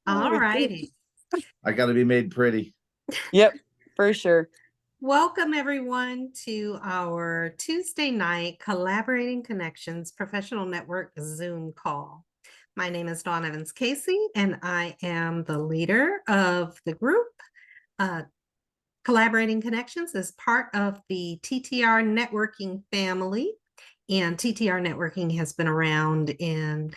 All righty. I got to be made pretty. Yep, for sure. Welcome everyone to our Tuesday night Collaborating Connections Professional Network Zoom call. My name is Dawn Evans Casey, and I am the leader of the group. Collaborating Connections is part of the TTR networking family. And TTR networking has been around and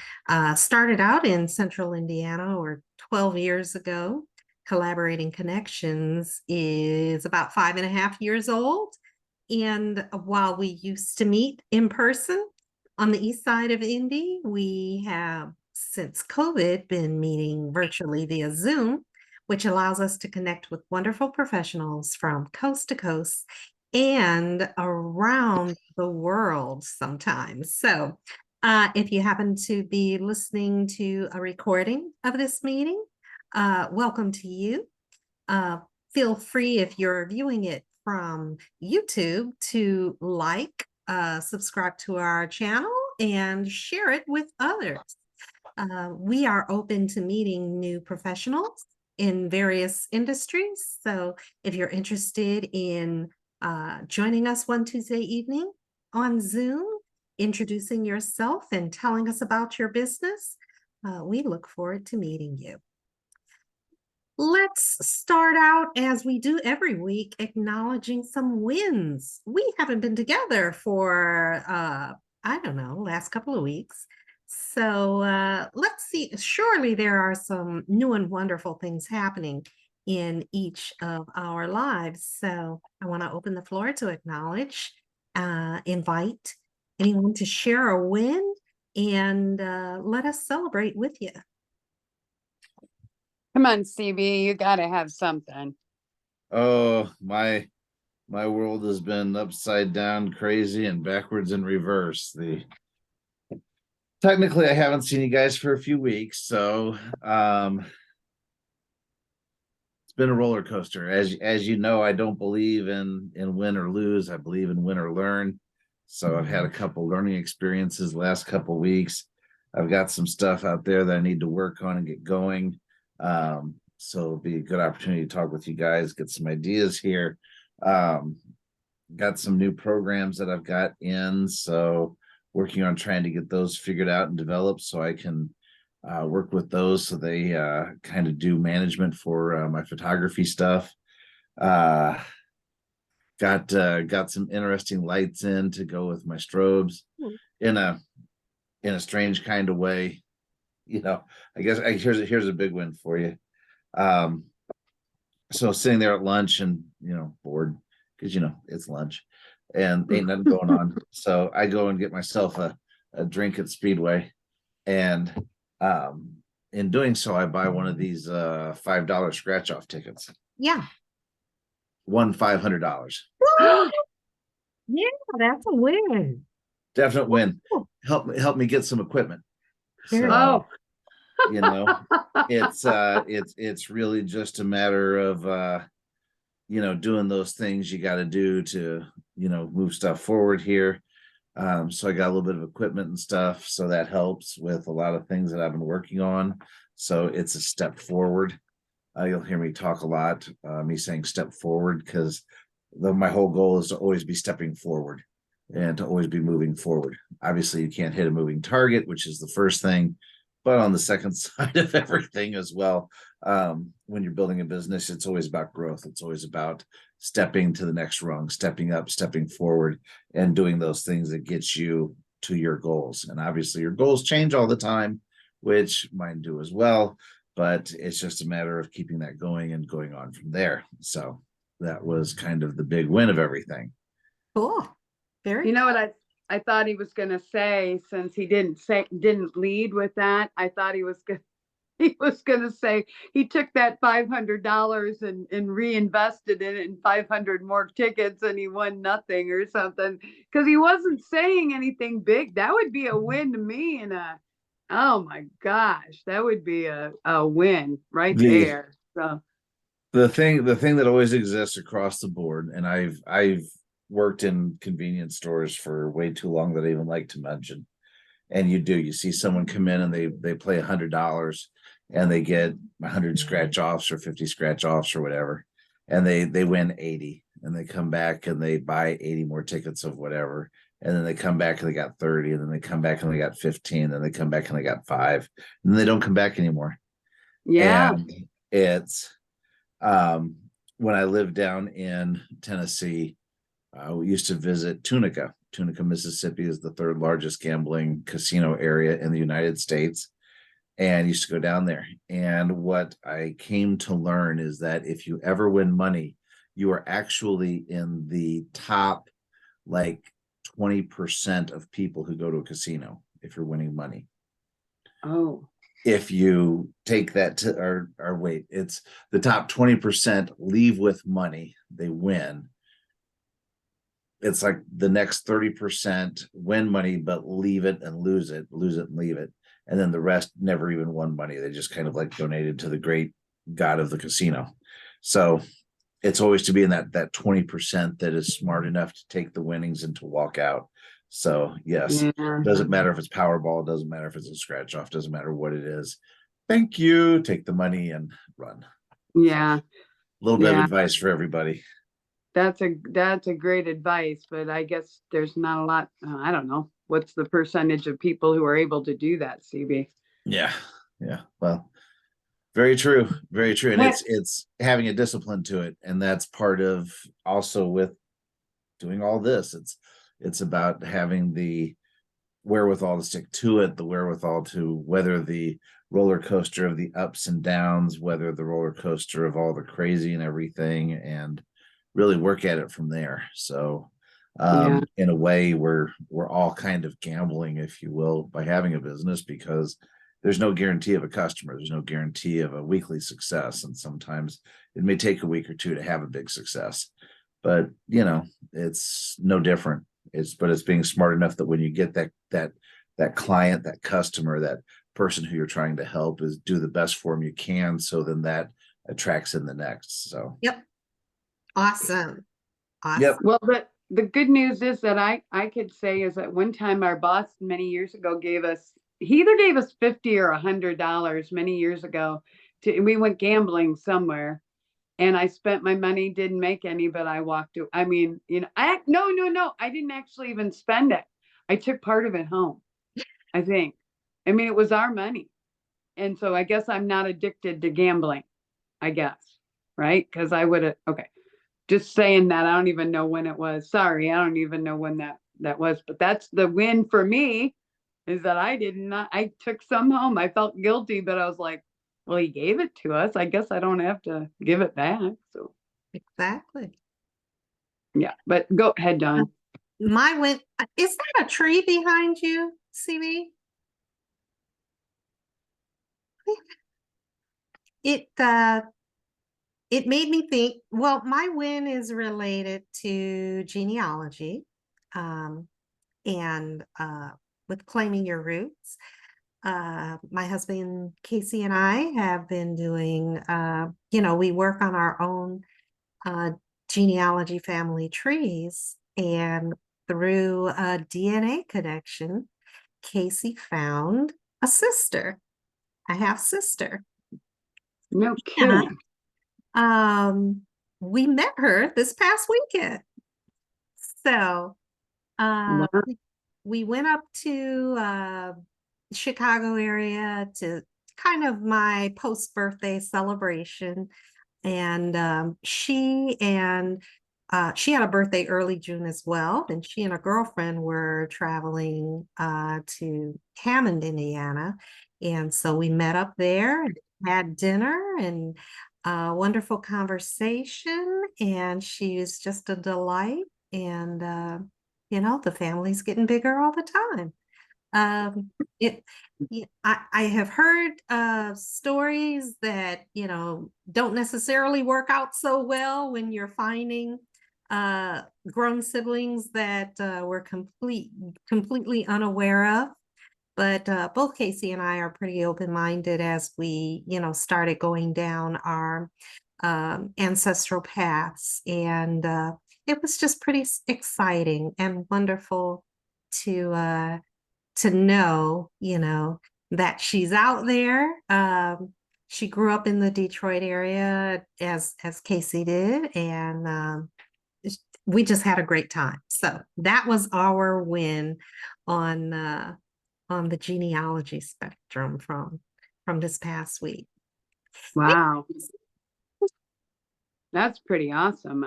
started out in Central Indiana or 12 years ago. Collaborating Connections is about 5.5 years old. And while we used to meet in person on the east side of Indy, we have since COVID been meeting virtually via Zoom, which allows us to connect with wonderful professionals from coast to coast and around the world sometimes. So if you happen to be listening to a recording of this meeting, welcome to you. Feel free, if you're viewing it from YouTube, to like, subscribe to our channel, and share it with others. We are open to meeting new professionals in various industries. So if you're interested in joining us one Tuesday evening on Zoom, introducing yourself and telling us about your business, we look forward to meeting you. Let's start out, as we do every week, acknowledging some wins. We haven't been together for, I don't know, last couple of weeks. So let's see. Surely there are some new and wonderful things happening in each of our lives. So I want to open the floor to acknowledge, invite anyone to share a win, and let us celebrate with you. Come on, CB, you got to have something. Oh, my world has been upside down, crazy, and backwards and reverse. Technically, I haven't seen you guys for a few weeks, so it's been a roller coaster. As you know, I don't believe in win or lose. I believe in win or learn. So I've had a couple learning experiences the last couple of weeks. I've got some stuff out there that I need to work on and get going. So it'll be a good opportunity to talk with you guys, get some ideas here. Got some new programs that I've got in, so working on trying to get those figured out and developed so I can work with those so they kind of do management for my photography stuff. Got some interesting lights in to go with my strobes in a strange kind of way. You know, I guess here's a big win for you. So sitting there at lunch and, bored because, it's lunch and ain't nothing going on. So I go and get myself a drink at Speedway. And in doing so, I buy one of these $5 scratch off tickets. Yeah. Won $500. Yeah, that's a win. Definite win. Help me get some equipment. So, it's really just a matter of doing those things you got to do to move stuff forward here. So I got a little bit of equipment and stuff, so that helps with a lot of things that I've been working on. So it's a step forward. You'll hear me talk a lot, me saying step forward, because my whole goal is to always be stepping forward and to always be moving forward. Obviously, you can't hit a moving target, which is the first thing, but on the second side of everything as well, when you're building a business, it's always about growth. It's always about stepping to the next rung, stepping up, stepping forward, and doing those things that get you to your goals. And obviously your goals change all the time, which mine do as well, but it's just a matter of keeping that going and going on from there. So that was kind of the big win of everything. Cool. Very what I thought he was going to say, since he didn't lead with that, I thought he was going to say he took that $500 and reinvested in it in 500 more tickets and he won nothing or something, because he wasn't saying anything big. That would be a win to me. Oh my gosh, that would be a win right there. So the thing that always exists across the board, and I've worked in convenience stores for way too long that I even like to mention, And you see someone come in and they play $100 and they get 100 scratch offs or 50 scratch offs or whatever, and they win 80, and they come back and they buy 80 more tickets of whatever, and then they come back and they got 30, and then they come back and they got 15, then they come back and they got 5, and then they don't come back anymore. Yeah. And it's when I lived down in Tennessee, we used to visit Tunica. Tunica, Mississippi is the 3rd largest gambling casino area in the United States, and used to go down there. And what I came to learn is that if you ever win money, you are actually in the top like 20% of people who go to a casino if you're winning money. Oh. If you take that to or wait, it's the top 20% leave with money, they win. It's like the next 30% win money, but leave it and lose it and leave it. And then the rest never even won money. They just kind of like donated to the great god of the casino. So it's always to be in that 20% that is smart enough to take the winnings and to walk out. So yes, Yeah. doesn't matter if it's Powerball, doesn't matter if it's a scratch off, doesn't matter what it is. Thank you. Take the money and run. Yeah. A little bit of Yeah. advice for everybody. That's a great advice, but I guess there's not a lot. I don't know. What's the percentage of people who are able to do that, CB? Yeah. Well, very true. Very true. And What? it's having a discipline to it. And that's part of also with doing all this. It's about having the wherewithal to stick to it, the wherewithal to weather the roller coaster of the ups and downs, weather the roller coaster of all the crazy and everything, and really work at it from there. So in a way, we're all kind of gambling, if you will, by having a business, because there's no guarantee of a customer, there's no guarantee of a weekly success, and sometimes it may take a week or two to have a big success. But it's no different. It's being smart enough that when you get that client, that customer, that person who you're trying to help, is do the best for them you can, so then that attracts in the next. So Yep. Awesome. Yep. Well, but the good news is that I could say is that one time our boss many years ago he either gave us $50 or $100 many years ago we went gambling somewhere, and I spent my money, didn't make any, but I walked no, I didn't actually even spend it. I took part of it home, I think. I mean, it was our money. And so I guess I'm not addicted to gambling, I guess, right? Because I would have, okay. Just saying that, I don't even know when it was. Sorry, I don't even know when that was. But that's the win for me, is that I took some home. I felt guilty, but I was like, well, he gave it to us. I guess I don't have to give it back. So Exactly. yeah, but go ahead, Dawn. My win. Is that a tree behind you, CB? It made me think, well, my win is related to genealogy, and with claiming your roots. My husband Casey and I have been doing, we work on our own genealogy family trees, and through a DNA connection, Casey found a sister, a half sister. No kidding. We met her this past weekend. So Wow. we went up to Chicago area to kind of my post-birthday celebration. And she had a birthday early June as well. And she and a girlfriend were traveling to Hammond, Indiana. And so we met up there and had dinner and wonderful conversation. And she was just a delight. And, the family's getting bigger all the time. I have heard stories that don't necessarily work out so well when you're finding grown siblings that we're completely unaware of. But both Casey and I are pretty open-minded as we started going down our ancestral paths, and it was just pretty exciting and wonderful to to know, that she's out there. She grew up in the Detroit area as Casey did, and we just had a great time. So that was our win on the genealogy spectrum from this past week. Wow. That's pretty awesome.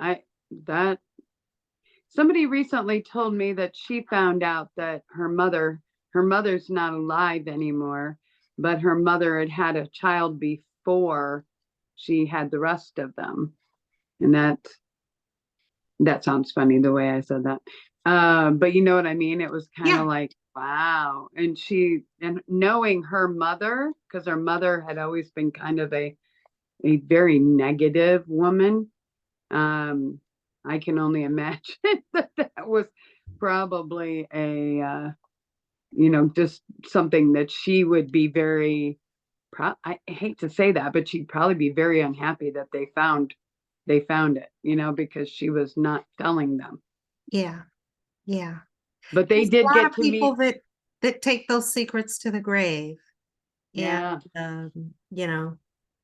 Somebody recently told me that she found out that her mother's not alive anymore, but her mother had had a child before she had the rest of them. And that sounds funny the way I said that. But you know what I mean? It was kind of like, wow. And knowing her mother, because her mother had always been kind of a very negative woman. I can only imagine that was probably just something that she would be very, I hate to say that, but she'd probably be very unhappy that they found it, because she was not telling them. Yeah. Yeah. But they There's did a lot get of to people meet. that take those secrets to the grave. Yeah. And,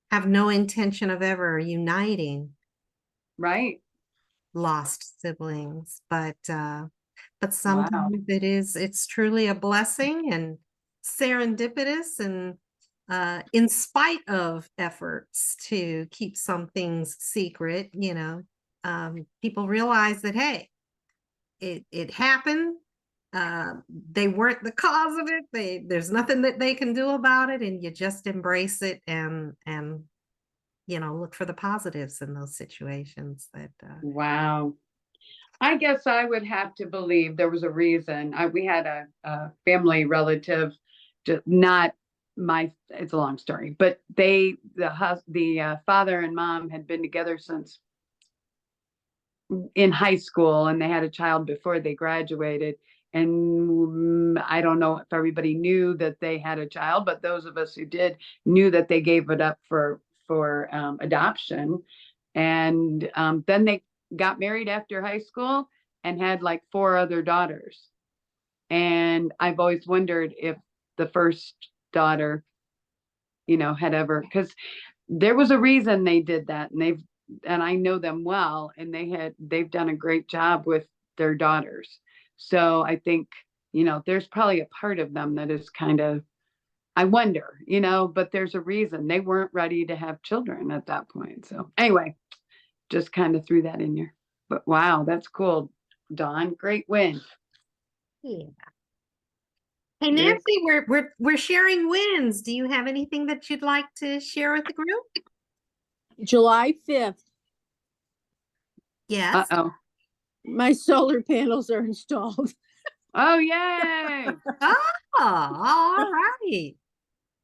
have no intention of ever uniting Right. lost siblings, but Wow. sometimes it's truly a blessing and serendipitous, and in spite of efforts to keep some things secret, people realize that, hey, it happened. They weren't the cause of it. There's nothing that they can do about it, and you just embrace it and look for the positives in those situations. Wow. I guess I would have to believe there was a reason. We had a family relative, not it's a long story, but the father and mom had been together since in high school, and they had a child before they graduated. And I don't know if everybody knew that they had a child, but those of us who did knew that they gave it up for adoption. And then they got married after high school and had like 4 other daughters. And I've always wondered if the first daughter, had ever, because there was a reason they did that, and I know them well, and they've done a great job with their daughters. So I think, there's probably a part of them that is kind of, I wonder, but there's a reason they weren't ready to have children at that point. So anyway, just kind of threw that in there. But wow, that's cool, Dawn. Great win. Yeah. Hey, Nancy, we're sharing wins. Do you have anything that you'd like to share with the group? July 5th, Yes. Uh-oh. my solar panels are installed. Oh, yay. Oh, all right.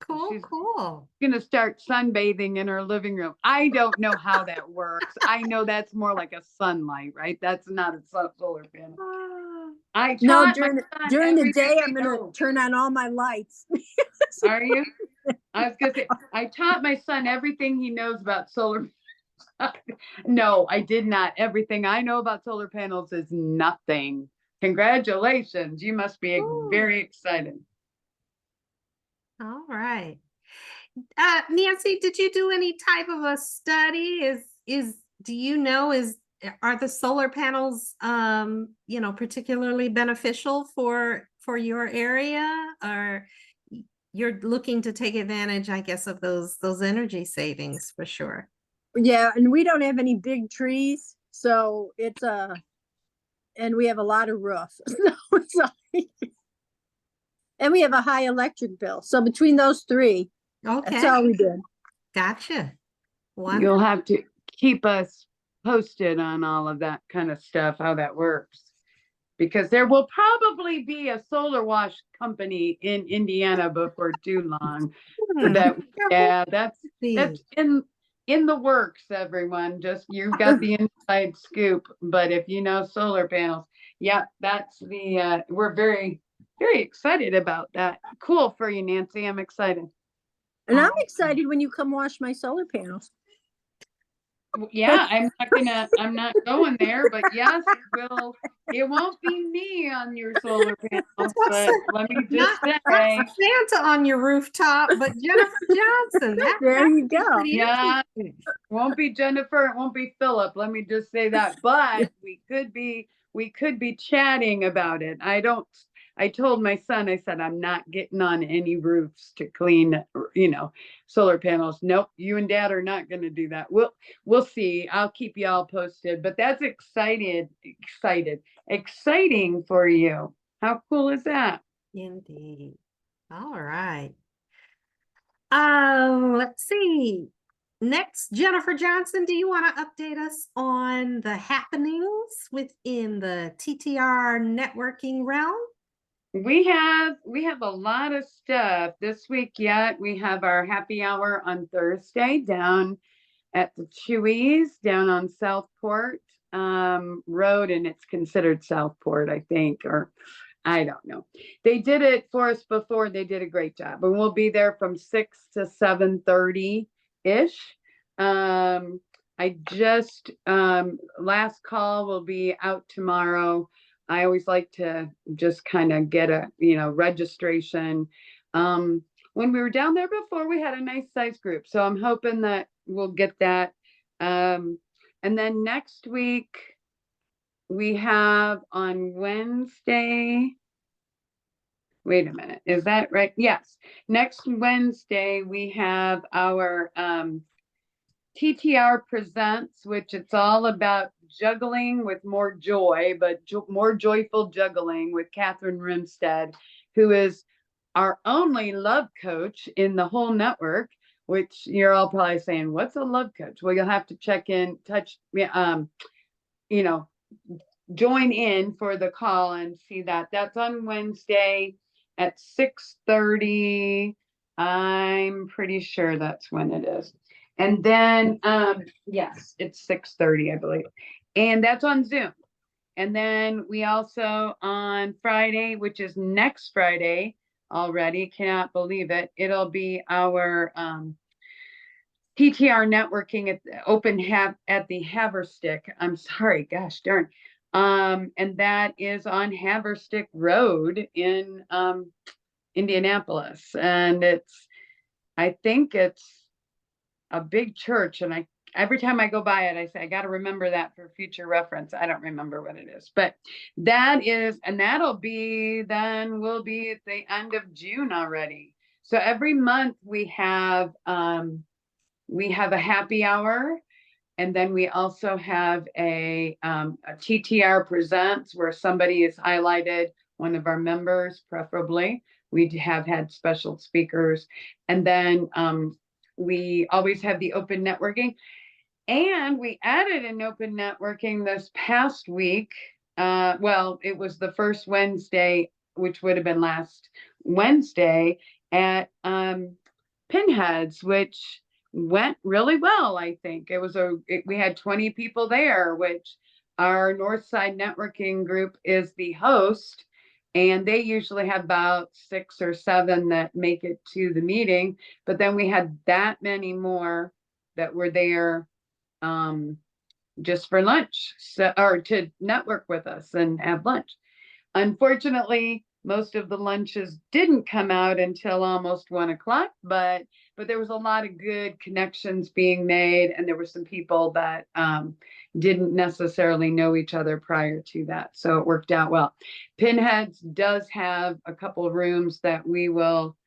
Cool, She's cool. gonna start sunbathing in her living room. I don't know how that works. I know that's more like a sunlight, right? That's not a solar panel. I No, taught during the day, I'm going to turn on all my lights. Are you? I was gonna say, I taught my son everything he knows about solar. No, I did not. Everything I know about solar panels is nothing. Congratulations. You must be very excited. All right. Nancy, did you do any type of a study? Are the solar panels, particularly beneficial for your area, or you're looking to take advantage, I guess, of those energy savings for sure? Yeah, and we don't have any big trees, so and we have a lot of roof. And we have a high electric bill. So between those 3, that's all we did. Gotcha. You'll have to keep us posted on all of that kind of stuff, how that works. Because there will probably be a solar wash company in Indiana before too long. That's in the works, everyone. Just you've got the inside scoop. But if you know solar panels, that's we're very, very excited about that. Cool for you, Nancy. I'm excited. And I'm excited when you come wash my solar panels. Yeah, I'm not going there, but yes, it won't be me on your solar panels, That's what I but said. let me Not, just not say, Santa on your rooftop, but Jennifer Johnson. There That you would be go. pretty yeah, interesting. won't be Jennifer, it won't be Philip, let me just say that, but we could be chatting about it. I told my son, I said, I'm not getting on any roofs to clean, solar panels. Nope, you and Dad are not gonna do that. We'll see. I'll keep you all posted, but that's exciting for you. How cool is that? Indeed. All right. Let's see. Next, Jennifer Johnson, do you want to update us on the happenings within the TTR networking realm? We have a lot of stuff this week yet. We have our happy hour on Thursday down at the Chewy's down on Southport Road, and it's considered Southport, I think, or I don't know. They did it for us before. They did a great job, and we'll be there from 6 to 7:30 ish. I just last call will be out tomorrow. I always like to just kind of get a registration. When we were down there before, we had a nice size group, so I'm hoping that we'll get that. And then next week we have on Wednesday. Wait a minute, is that right? Yes, next Wednesday we have our TTR Presents, which it's all about juggling with more joy, but more joyful juggling with Catherine Rimstead, who is our only love coach in the whole network, which you're all probably saying, what's a love coach? Well, you'll have to join in for the call and see that. That's on Wednesday at 6:30. I'm pretty sure that's when it is. And then, yes, it's 6:30, I believe. And that's on Zoom. And then we also on Friday, which is next Friday already, cannot believe it. It'll be our TTR networking at the at the Haverstick. I'm sorry, gosh darn. And that is on Haverstick Road in Indianapolis. And I think it's a big church, and every time I go by it, I say, I got to remember that for future reference. I don't remember what it is, but we'll be at the end of June already. So every month we have a happy hour, and then we also have a TTR Presents where somebody is highlighted, one of our members, preferably. We have had special speakers, and then we always have the open networking, and we added an open networking this past week. It was the first Wednesday, which would have been last Wednesday at Pinheads, which went really well. I think we had 20 people there, which our Northside networking group is the host. And they usually have about 6 or 7 that make it to the meeting. But then we had that many more that were there just for lunch, or to network with us and have lunch. Unfortunately, most of the lunches didn't come out until almost 1 o'clock, but there was a lot of good connections being made, and there were some people that didn't necessarily know each other prior to that, so it worked out well. Pinheads does have a couple of rooms that we'll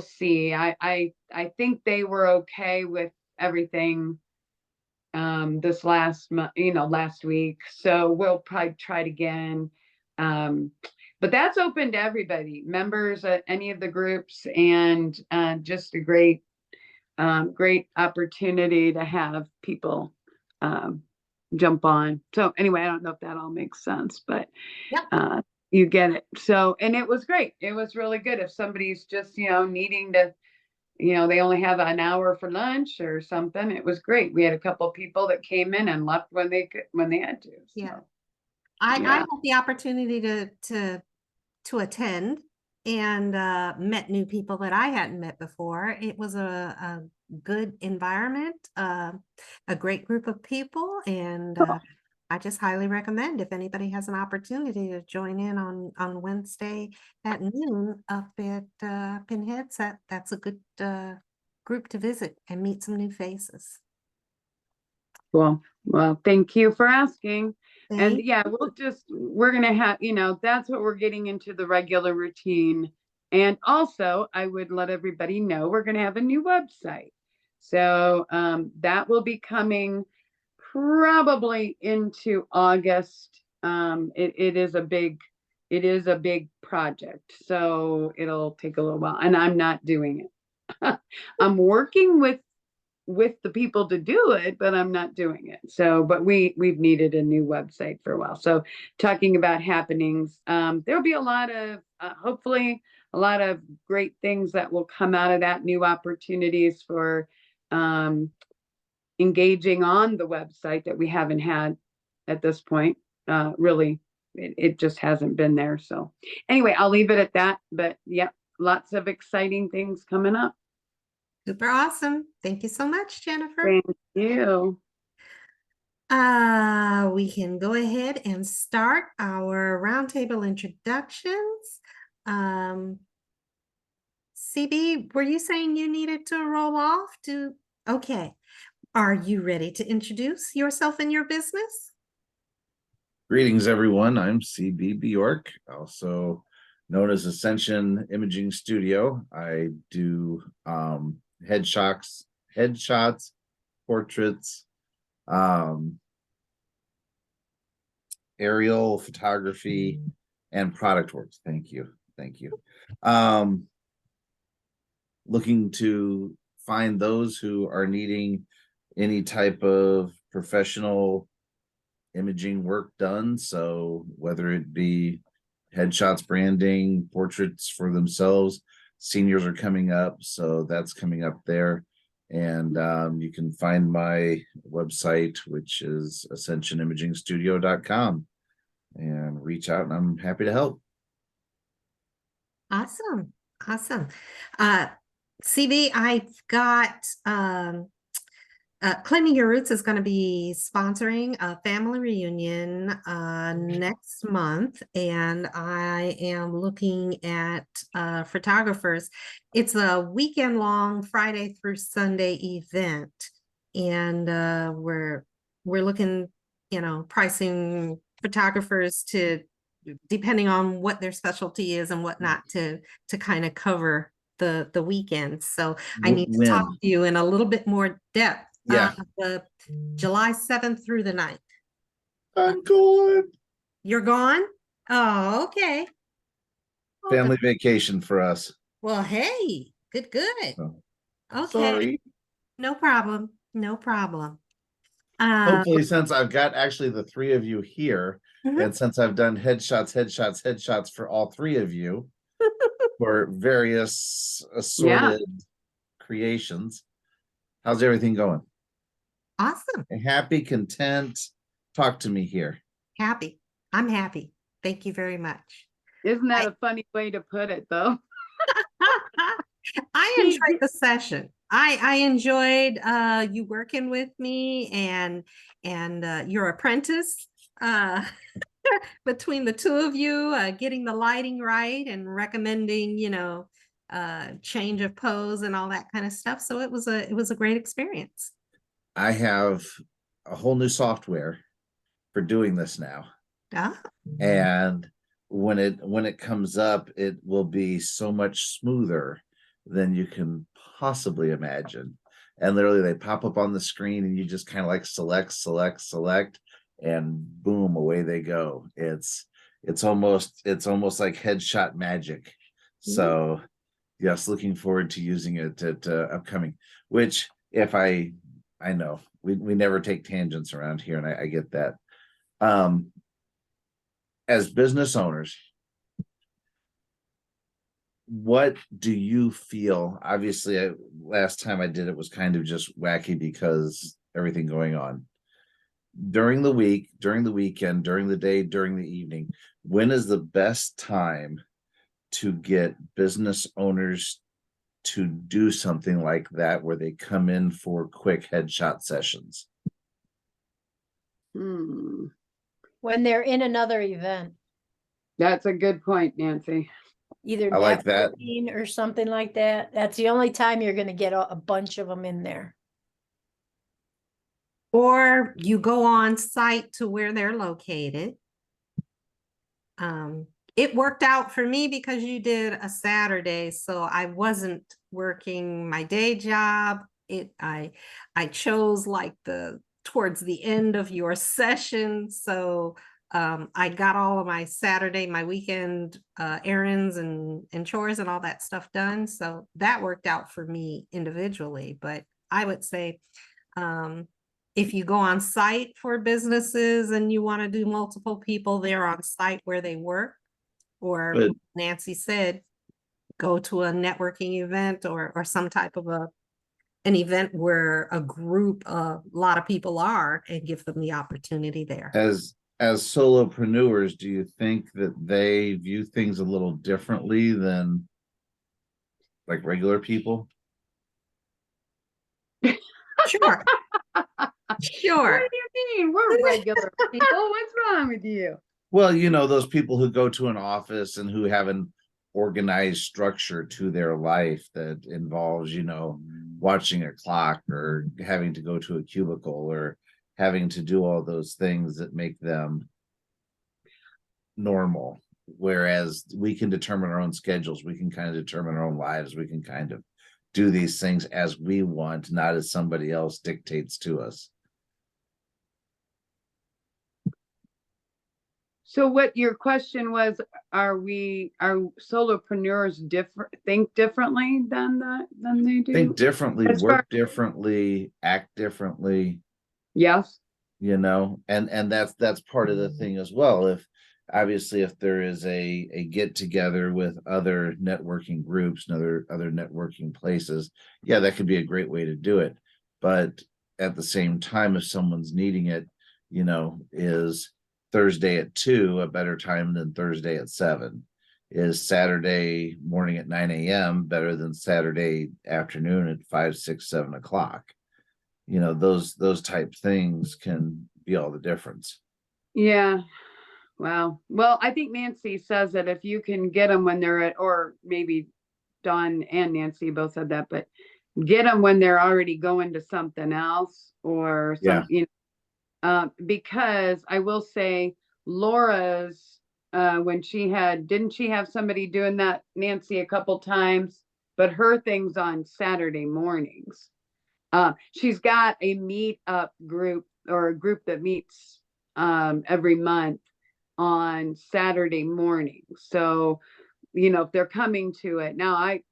see. I think they were okay with everything this last week, so we'll probably try it again. But that's open to everybody, members at any of the groups, and just a great opportunity to have people jump on. So anyway, I don't know if that all makes sense, but Yep. You get it. So, and it was great. It was really good. If somebody's just, needing to, they only have an hour for lunch or something, it was great. We had a couple of people that came in and left when they had to. So. Yeah. I had the opportunity to attend and met new people that I hadn't met before. It was a good environment, a great group of people, and I just highly recommend if anybody has an opportunity to join in on Wednesday at noon up at Pinheads. That's a good group to visit and meet some new faces. Well, thank you for asking. And Thank yeah, we're gonna have, that's what we're getting into the regular routine. And also, I would let everybody know we're gonna have a new website. So that will be coming probably into August. It is a big project, so it'll take a little while, and I'm not doing it. I'm working with the people to do it, but I'm not doing it. So, but we've needed a new website for a while. So talking about happenings, there'll be a lot of, hopefully a lot of great things that will come out of that, new opportunities for engaging on the website that we haven't had at this point. Really, it just hasn't been there. So anyway, I'll leave it at that, but yeah, lots of exciting things coming up. Super awesome. Thank you so much, Jennifer. Thank you. We can go ahead and start our roundtable introductions. CB, were you saying you needed to roll off to? Okay. Are you ready to introduce yourself and your business? Greetings, everyone. I'm CB Bjork, also known as Ascension Imaging Studio. I do headshots, portraits, aerial photography, and product works. Thank you. Looking to find those who are needing any type of professional imaging work done. So whether it be headshots, branding, portraits for themselves, seniors are coming up, so that's coming up there. And you can find my website, which is ascensionimagingstudio.com, and reach out, and I'm happy to help. Awesome. CB, I've got Claiming Your Roots is going to be sponsoring a family reunion next month, and I am looking at photographers. It's a weekend-long Friday through Sunday event, and we're looking, pricing photographers to, depending on what their specialty is and whatnot, to kind of cover the weekends. So I need to talk to you in a little bit more depth. Yeah. The July 7th through the 9th. I'm going. You're gone? Oh, okay. Family vacation for us. Well, hey, good. So, Okay. sorry. No problem. Hopefully, since I've got actually the three of you here, and since I've done headshots for all three of you for various assorted creations, how's everything going? Awesome. Happy, content. Talk to me here. Happy. I'm happy. Thank you very much. Isn't that a funny way to put it, though? I enjoyed the session. I enjoyed you working with me and your apprentice between the two of you, getting the lighting right and recommending, change of pose and all that kind of stuff. So it was a great experience. I have a whole new software for doing this now. And when it comes up, it will be so much smoother than you can possibly imagine. And literally they pop up on the screen and you just kind of like select, and boom, away they go. It's almost like headshot magic. So yes, looking forward to using it at upcoming, which if I know we never take tangents around here, and I get that. As business owners, what do you feel? Obviously, last time I did it was kind of just wacky because everything going on during the week, during the weekend, during the day, during the evening. When is the best time to get business owners to do something like that where they come in for quick headshot sessions. Hmm. When they're in another event, That's a good point, Nancy. either I like that. networking or something like that. That's the only time you're gonna get a bunch of them in there. Or you go on site to where they're located. It worked out for me because you did a Saturday, so I wasn't working my day job. I chose like towards the end of your session, so I got all of my Saturday, my weekend errands and chores and all that stuff done. So that worked out for me individually. But I would say if you go on site for businesses and you want to do multiple people there on site where they work, or But- Nancy said, go to a networking event or some type of an event where a lot of people are, and give them the opportunity there. As solopreneurs, do you think that they view things a little differently than like regular people? Sure. What Sure. do you mean? We're regular people. What's wrong with you? Well, you know, those people who go to an office and who have an organized structure to their life that involves, you know, watching a clock or having to go to a cubicle or having to do all those things that make them normal. Whereas we can determine our own schedules, we can kind of determine our own lives, we can kind of do these things as we want, not as somebody else dictates to us. So what your question was, are solopreneurs think differently than they do? Think differently, As work far- differently, act differently, Yes. you know, and that's part of the thing as well. If obviously if there is a get together with other networking groups and other networking places, yeah, that could be a great way to do it. But at the same time, if someone's needing it, you know, is Thursday at 2 a better time than Thursday at 7? Is Saturday morning at 9 a.m. better than Saturday afternoon at 5, 6, 7 o'clock? You know, those type things can be all the difference. Yeah. Wow. Well, I think Nancy says that if you can get them when they're or maybe Dawn and Nancy both said that, but get them when they're already going to something else or Yeah. something, because I will say Laura's, when didn't she have somebody doing that, Nancy, a couple times, but her thing's on Saturday mornings. She's got a meetup group or a group that meets every month on Saturday morning. So, you know, if they're coming to it now, I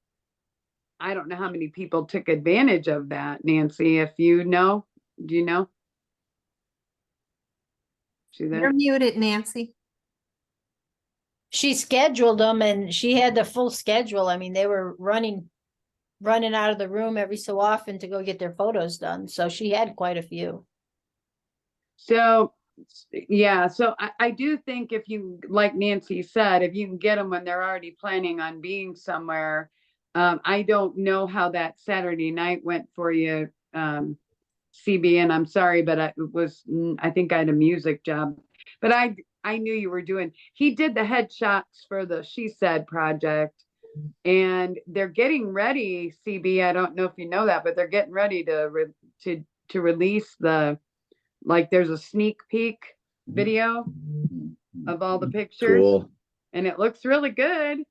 don't know how many people took advantage of that, Nancy. If you know, do you know? See that? You're muted, Nancy. She scheduled them and she had the full schedule. I mean, they were running out of the room every so often to go get their photos done. So she had quite a few. So, yeah, so I do think if you, like Nancy said, if you can get them when they're already planning on being somewhere. I don't know how that Saturday night went for you, CB, and I'm sorry, but I think I had a music job, but I knew you were he did the headshots for the She Said project, and they're getting ready, CB, I don't know if you know that, but they're getting ready to release there's a sneak peek video of all the pictures. Cool. And it looks really good.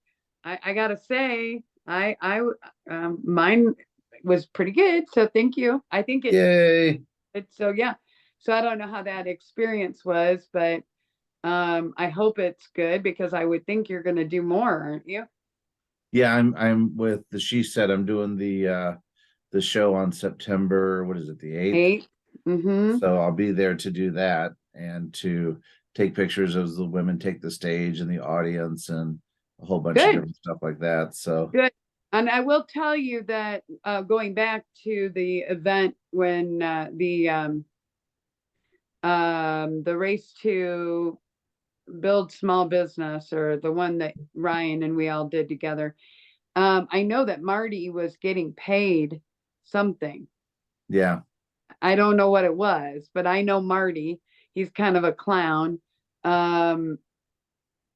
I gotta say, mine was pretty good. So thank you. I think Yay. so yeah. So I don't know how that experience was, but I hope it's good because I would think you're gonna do more, aren't you? Yeah, I'm with the She Said. I'm doing the show on September, what is it, the 8th? 8. Mm-hmm. So I'll be there to do that and to take pictures as the women take the stage and the audience and a whole bunch of Good. different stuff like that. So Good. And I will tell you that going back to the event when the race to Build Small Business, or the one that Ryan and we all did together. I know that Marty was getting paid something. Yeah. I don't know what it was, but I know Marty, he's kind of a clown.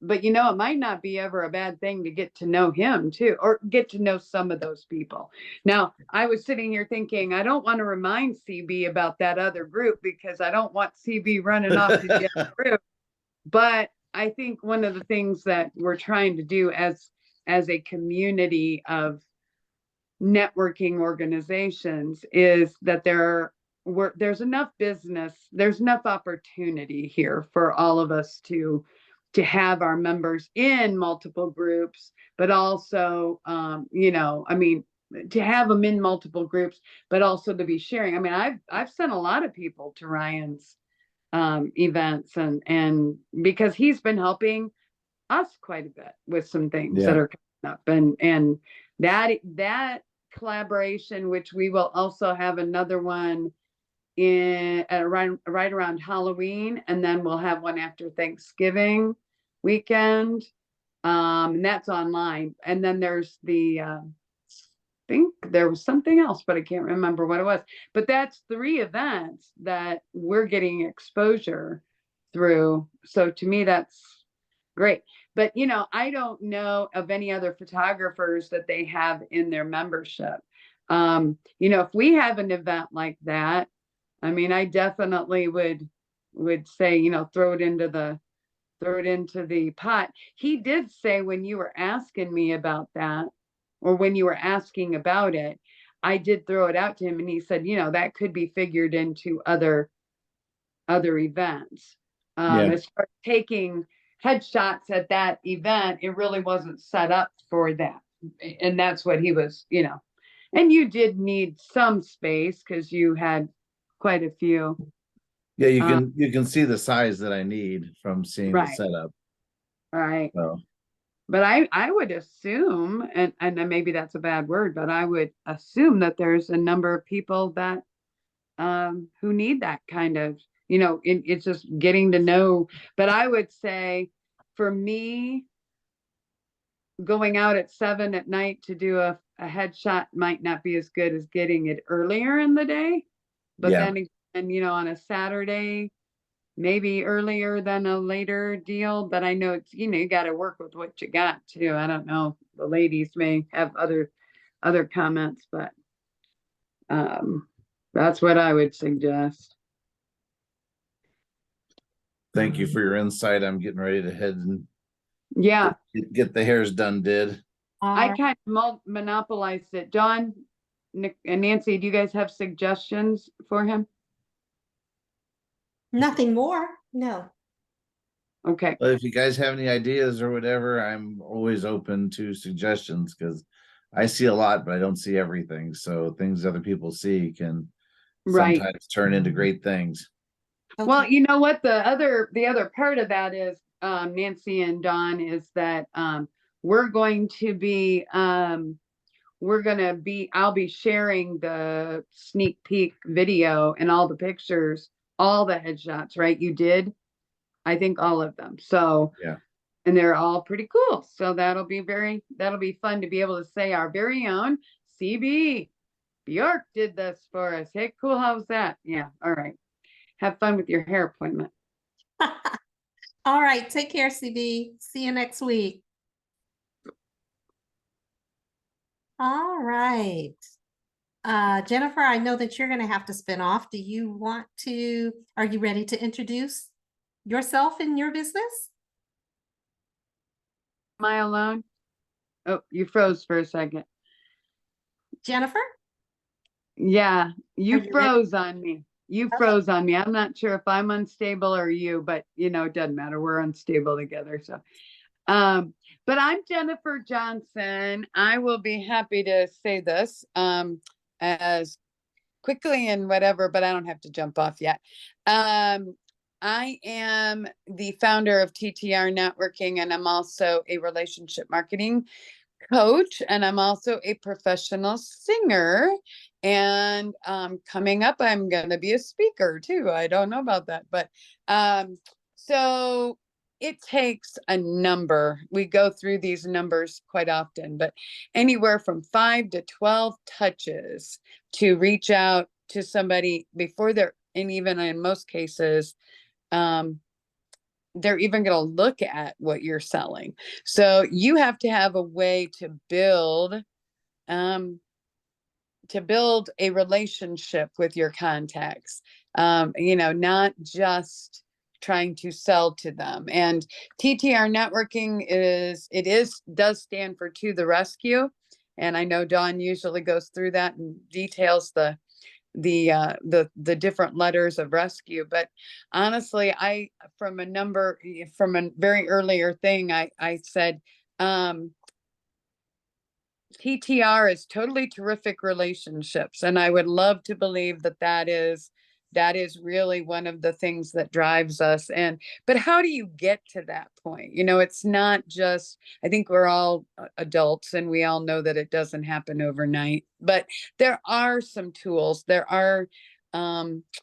But you know, it might not be ever a bad thing to get to know him too, or get to know some of those people. Now, I was sitting here thinking, I don't want to remind CB about that other group because I don't want CB running off to the other group. But I think one of the things that we're trying to do as a community of networking organizations is that there's enough business, there's enough opportunity here for all of us to have our members in multiple groups, but also, you know, I mean, to have them in multiple groups, but also to be sharing. I mean, I've sent a lot of people to Ryan's events, and because he's been helping us quite a bit with some things that Yeah. are coming up, and that collaboration, which we will also have another one in right around Halloween, and then we'll have one after Thanksgiving weekend. And that's online. And then there's the I think there was something else, but I can't remember what it was. But that's 3 events that we're getting exposure through. So to me, that's great. But you know, I don't know of any other photographers that they have in their membership. You know, if we have an event like that, I mean, I definitely would say, you know, throw it into the pot. He did say when you were asking me about that, or when you were asking about it, I did throw it out to him, and he said, you know, that could be figured into other events. Yeah. As far as taking headshots at that event, it really wasn't set up for that. And that's what he was, you know, and you did need some space because you had quite a few. Yeah, you can see the size that I need from seeing the Right. setup. Right. So But I would assume, and then maybe that's a bad word, but I would assume that there's a number of people that who need that kind of, you know, it's just getting to know. But I would say for me, going out at 7 at night to do a headshot might not be as good as getting it earlier in the day. But yeah. then again, you know, on a Saturday, maybe earlier than a later deal, but I know it's, you know, you got to work with what you got too. I don't know. The ladies may have other comments, but that's what I would suggest. Thank you for your insight. I'm getting ready to head and Yeah, get the hairs done. I kind of monopolized it. John, Nick, and Nancy, do you guys have suggestions for him? Nothing more? No. Okay. But if you guys have any ideas or whatever, I'm always open to suggestions because I see a lot, but I don't see everything. So things other people see can Right. sometimes turn into great things. Well, Okay. you know what, the other part of that is, Nancy and Don, is that we're going to be I'll be sharing the sneak peek video and all the pictures, all the headshots, right? You did, I think, all of them. So Yeah. and they're all pretty cool. So that'll be fun to be able to say our very own CB Bjork did this for us. Hey, cool. How's that? Yeah. All right. Have fun with your hair appointment. All right. Take care, CB. See you next week. All right. Jennifer, I know that you're going to have to spin off. Are you ready to introduce yourself and your business? Am I alone? Oh, you froze for a second. Jennifer? Yeah, you Are you ready? froze on me. You Okay. froze on me. I'm not sure if I'm unstable or you, but you know, it doesn't matter. We're unstable together. So, but I'm Jennifer Johnson. I will be happy to say this as quickly and whatever, but I don't have to jump off yet. I am the founder of TTR Networking, and I'm also a relationship marketing coach, and I'm also a professional singer. And coming up, I'm going to be a speaker too. I don't know about that, but so it takes a number. We go through these numbers quite often, but anywhere from 5 to 12 touches to reach out to somebody before they're, and even in most cases, they're even going to look at what you're selling. So you have to have a way to build a relationship with your contacts. Not just trying to sell to them. And TTR networking does stand for To the Rescue. And I know Dawn usually goes through that and details the different letters of rescue. But honestly, from a very earlier thing, I said, TTR is totally terrific relationships. And I would love to believe that is really one of the things that drives us. But how do you get to that point? It's not just, I think we're all adults and we all know that it doesn't happen overnight, but there are some tools, there are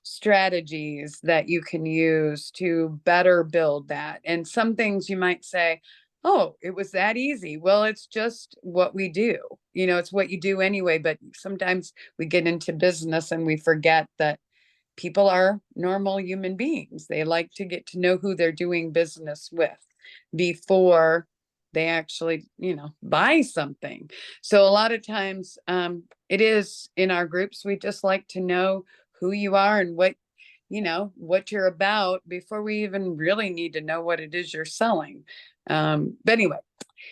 strategies that you can use to better build that. And some things you might say, oh, it was that easy. Well, it's just what we do. It's what you do anyway. But sometimes we get into business and we forget that people are normal human beings. They like to get to know who they're doing business with before they actually, buy something. So a lot of times it is in our groups, we just like to know who you are and what you're about before we even really need to know what it is you're selling. But anyway,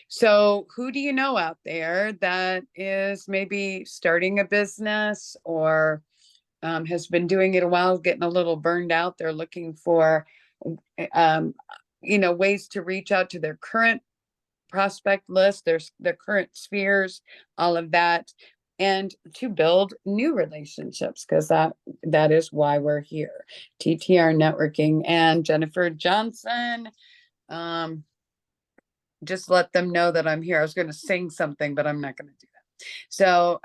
so who do you know out there that is maybe starting a business or has been doing it a while, getting a little burned out? They're looking for, ways to reach out to their current prospect list, their current spheres, all of that, and to build new relationships, because that is why we're here. TTR networking. And Jennifer Johnson, just let them know that I'm here. I was going to sing something, but I'm not going to do that. So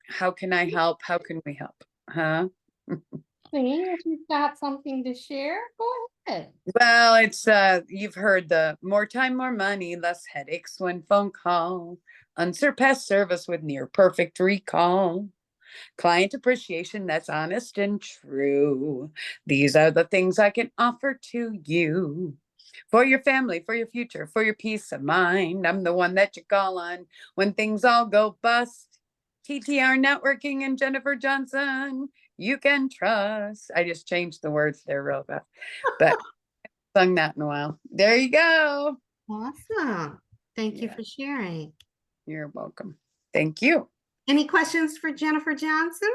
how can I help? How can we help? Huh? If you've got something to share, go ahead. Well, it's you've heard the more time, more money, less headaches when phone call, unsurpassed service with near perfect recall, client appreciation that's honest and true. These are the things I can offer to you. For your family, for your future, for your peace of mind. I'm the one that you call on when things all go bust. TTR networking and Jennifer Johnson, you can trust. I just changed the words there real fast, but sung that in a while. There you go. Awesome. Thank you Yeah. for sharing. You're welcome. Thank you. Any questions for Jennifer Johnson?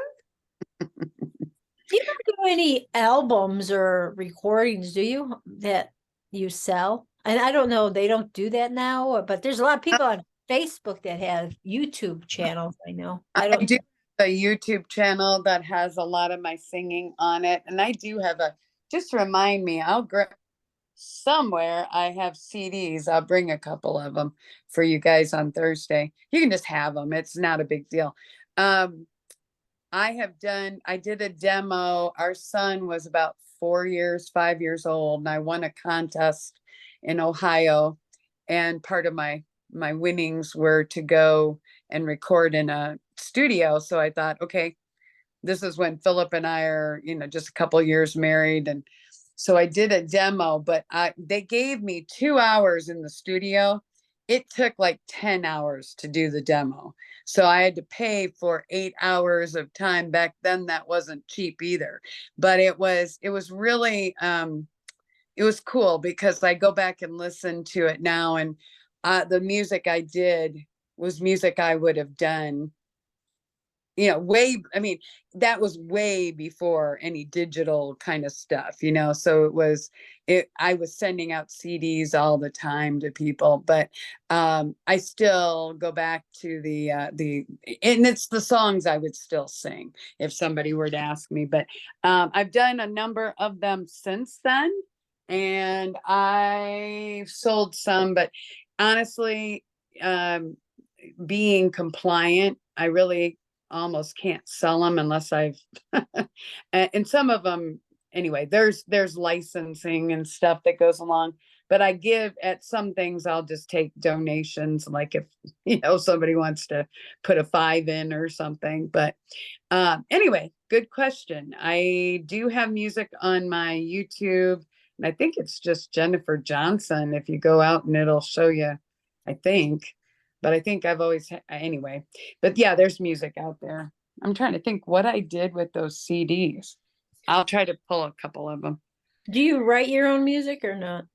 You don't do any albums or recordings, do you, that you sell? And I don't know, they don't do that now, but there's a lot of people on Facebook that have YouTube channels. I know. I I don't. do have a YouTube channel that has a lot of my singing on it. And I do have just remind me, somewhere I have CDs. I'll bring a couple of them for you guys on Thursday. You can just have them. It's not a big deal. I did a demo. Our son was about 5 years old, and I won a contest in Ohio. And part of my winnings were to go and record in a studio. So I thought, okay, this is when Philip and I are, just a couple years married. And so I did a demo, but they gave me 2 hours in the studio. It took like 10 hours to do the demo. So I had to pay for 8 hours of time. Back then, that wasn't cheap either. But it was really, it was cool because I go back and listen to it now. And the music I did was music I would have done, that was way before any digital kind of stuff, so I was sending out CDs all the time to people, but I still go back to and it's the songs I would still sing if somebody were to ask me, but I've done a number of them since then, and I sold some, but honestly, being compliant, I really almost can't sell them unless I've and some of them anyway, there's licensing and stuff that goes along but I give at some things, I'll just take donations, like if, somebody wants to put a 5 in or something. But anyway, good question. I do have music on my YouTube, and I think it's just Jennifer Johnson. If you go out and it'll show you, I think, but I think I've always, anyway, but yeah, there's music out there. I'm trying to think what I did with those CDs. I'll try to pull a couple of them. Do you write your own music or not?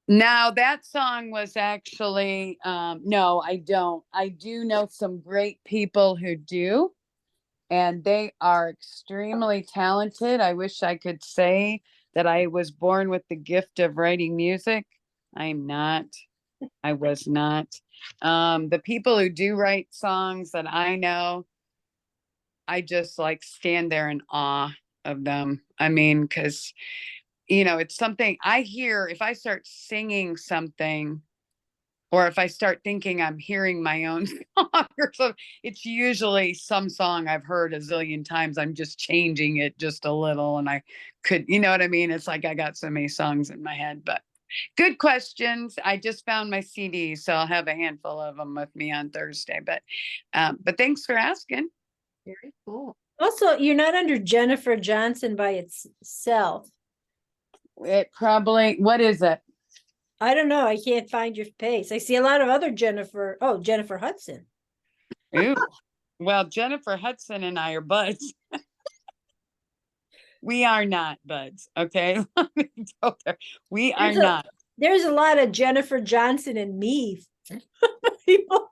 Now that song was actually, no, I don't. I do know some great people who do, and they are extremely talented. I wish I could say that I was born with the gift of writing music. I'm not. I was not. The people who do write songs that I know, I just like stand there in awe of them. I mean, because it's something I hear if I start singing something, or if I start thinking I'm hearing my own song or something, it's usually some song I've heard a zillion times. I'm just changing it just a little, and I could, you know what I mean? It's like I got so many songs in my head. But good questions. I just found my CDs, so I'll have a handful of them with me on Thursday. But thanks for asking. Very cool. Also, you're not under Jennifer Johnson by itself. It probably, what is it? I don't know. I can't find your face. I see a lot of other Jennifer. Oh, Jennifer Hudson. Ooh. Well, Jennifer Hudson and I are buds. We are not buds. Okay. Let me go there. We are not. There's a lot of Jennifer Johnson and me people.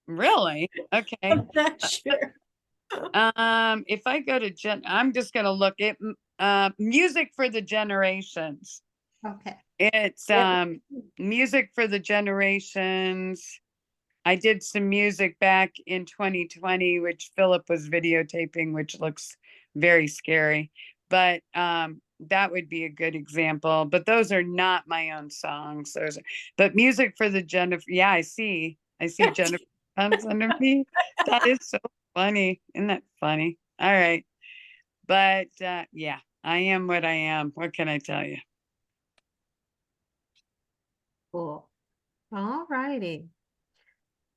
Really? Okay. I'm not sure. If I go to I'm just gonna look at music for the generations. Okay. It's music for the generations. I did some music back in 2020, which Philip was videotaping, which looks very scary. But that would be a good example. But those are not my own songs. But music for the Jennifer. Yeah, I see Jennifer under me. That is so funny. Isn't that funny? All right. But yeah, I am what I am. What can I tell you? Cool. All righty.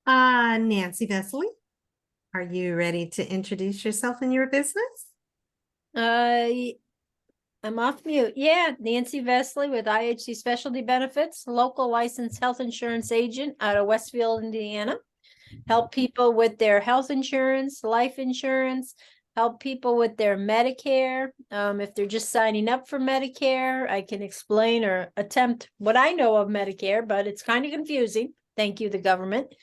Nancy Vesley, are you ready to introduce yourself and your business? I'm off mute. Yeah, Nancy Vesley with IHC Specialty Benefits, local licensed health insurance agent out of Westfield, Indiana. Help people with their health insurance, life insurance, help people with their Medicare. If they're just signing up for Medicare, I can explain or attempt what I know of Medicare, but it's kind of confusing. Thank you, the government.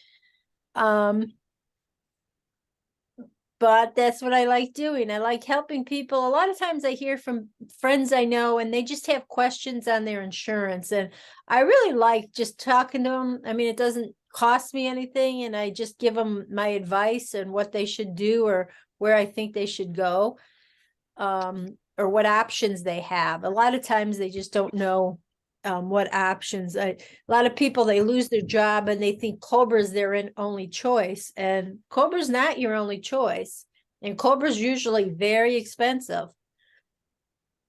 But that's what I like doing. I like helping people. A lot of times I hear from friends I know, and they just have questions on their insurance. And I really like just talking to them. I mean, it doesn't cost me anything, and I just give them my advice and what they should do or where I think they should go, or what options they have. A lot of times they just don't know what options. A lot of people, they lose their job and they think Cobra's their only choice, and Cobra's not your only choice, and Cobra's usually very expensive.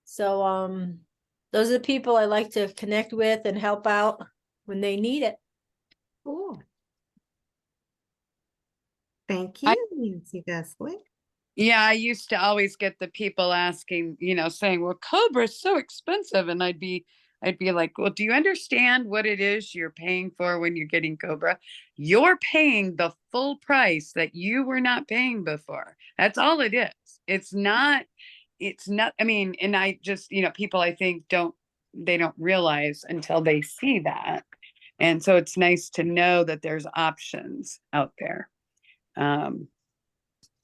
So those are the people I like to connect with and help out when they need it. Cool. Thank you, Nancy Vesley. Yeah, I used to always get the people asking, saying, well, Cobra is so expensive. And I'd be like, well, do you understand what it is you're paying for when you're getting Cobra? You're paying the full price that you were not paying before. That's all it is. It's not, I mean, and I just, people I think don't realize until they see that. And so it's nice to know that there's options out there.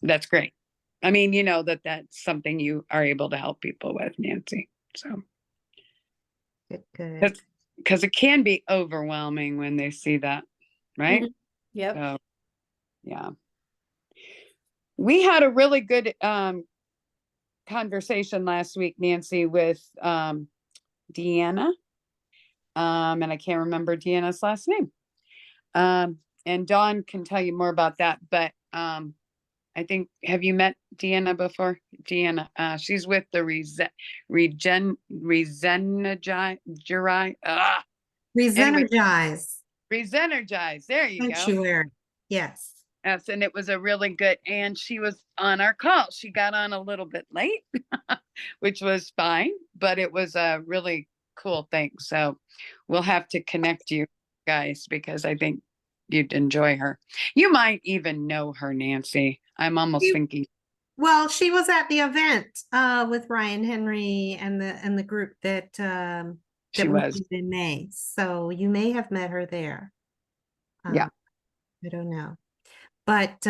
That's great. I mean, that's something you are able to help people with, Nancy. So. Good. Because it can be overwhelming when they see that, right? Mm-hmm. Yep. So, yeah. We had a really good conversation last week, Nancy, with Deanna. And I can't remember Deanna's last name. And Dawn can tell you more about that. But I think, have you met Deanna before? Deanna, she's with the Resenergize Resenergize. There you go. Sanctuary. Yes. Yes, and it was a really good, and she was on our call. She got on a little bit late, which was fine, but it was a really cool thing. So we'll have to connect you guys because I think you'd enjoy her. You might even know her, Nancy. I'm almost You- thinking. Well, she was at the event with Ryan Henry and the group that She that we was. did in May. So you may have met her there. Yeah. I don't know. But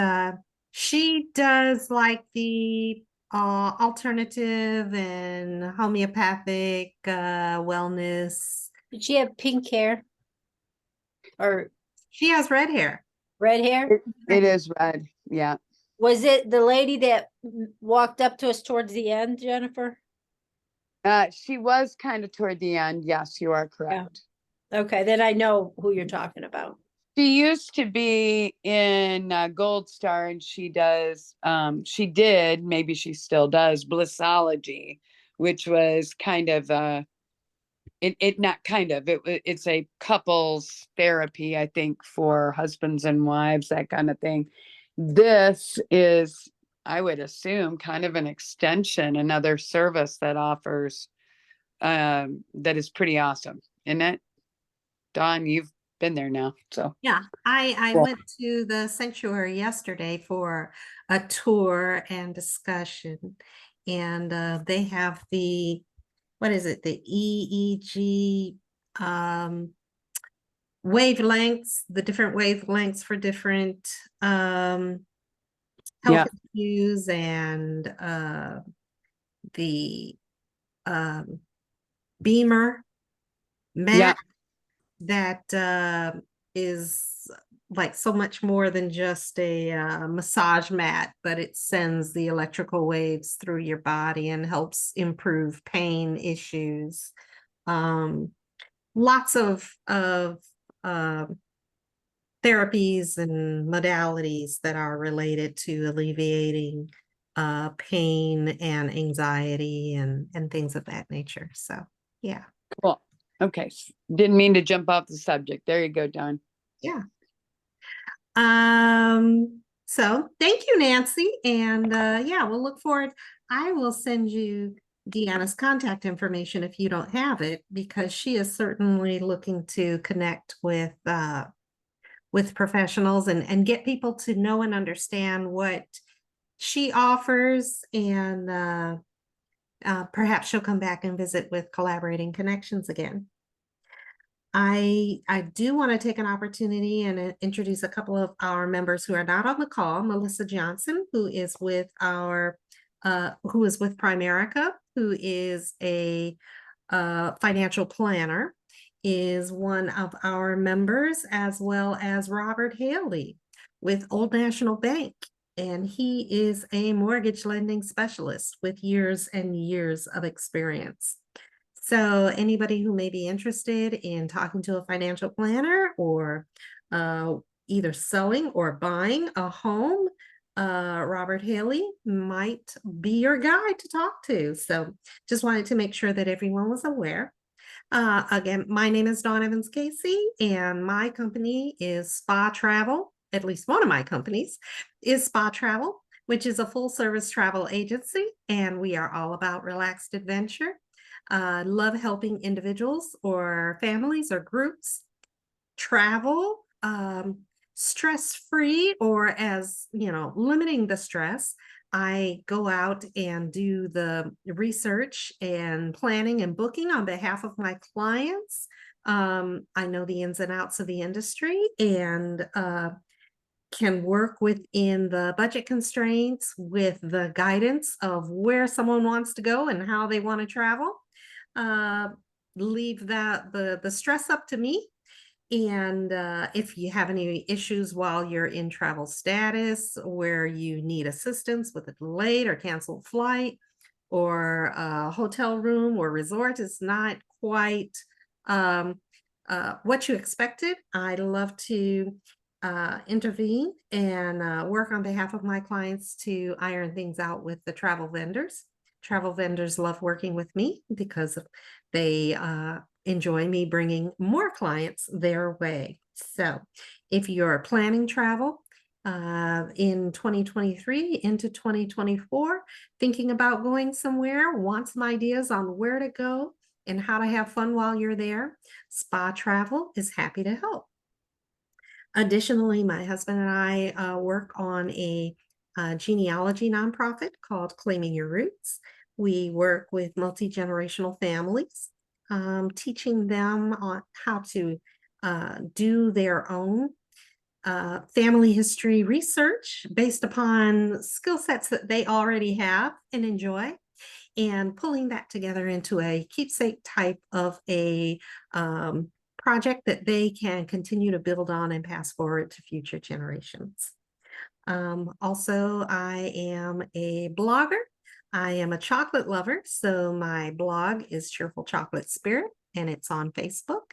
she does like the alternative and homeopathic wellness. Did she have pink hair? Or She has red hair. red hair? It is red. Yeah. Was it the lady that walked up to us towards the end, Jennifer? She was kind of toward the end. Yes, you are correct. Okay, then I know who you're talking about. She used to be in Gold Star, and she did, maybe she still does, Blissology, which was kind of it's a couples therapy, I think, for husbands and wives, that kind of thing. This is, I would assume, kind of an extension, another service that offers that is pretty awesome, isn't it? Dawn, you've been there now, so. Yeah, I Cool. went to the sanctuary yesterday for a tour and discussion, and they have the, what is it, the EEG wavelengths, the different wavelengths for different health Yeah. issues, and the Beamer mat that is like so much more than just a massage mat, but it sends the electrical waves through your body and helps improve pain issues. Lots of therapies and modalities that are related to alleviating pain and anxiety and things of that nature. So, yeah. Cool. Okay. Didn't mean to jump off the subject. There you go, Dawn. Yeah. So thank you, Nancy. And yeah, we'll look forward. I will send you Deanna's contact information if you don't have it, because she is certainly looking to connect with professionals and get people to know and understand what she offers, and perhaps she'll come back and visit with Collaborating Connections again. I do want to take an opportunity and introduce a couple of our members who are not on the call. Melissa Johnson, who is with Primerica, who is a financial planner, is one of our members, as well as Robert Haley with Old National Bank. And he is a mortgage lending specialist with years and years of experience. So anybody who may be interested in talking to a financial planner, or either selling or buying a home, Robert Haley might be your guy to talk to. So just wanted to make sure that everyone was aware. Again, my name is Dawn Evans Casey, and my company is Spa Travel. At least one of my companies is Spa Travel, which is a full service travel agency, and we are all about relaxed adventure. Love helping individuals or families or groups travel stress-free, or, as you know, limiting the stress. I go out and do the research and planning and booking on behalf of my clients. I know the ins and outs of the industry, and can work within the budget constraints with the guidance of where someone wants to go and how they want to travel. Leave the stress up to me. And if you have any issues while you're in travel status, where you need assistance with a delayed or canceled flight, or a hotel room or resort is not quite what you expected, I'd love to intervene and work on behalf of my clients to iron things out with the travel vendors. Travel vendors love working with me because they enjoy me bringing more clients their way. So if you're planning travel in 2023 into 2024, thinking about going somewhere, want some ideas on where to go and how to have fun while you're there, Spa Travel is happy to help. Additionally, my husband and I work on a genealogy nonprofit called Claiming Your Roots. We work with multi-generational families, teaching them on how to do their own family history research based upon skill sets that they already have and enjoy, and pulling that together into a keepsake type of a project that they can continue to build on and pass forward to future generations. Also, I am a blogger. I am a chocolate lover, so my blog is Cheerful Chocolate Spirit, and it's on Facebook.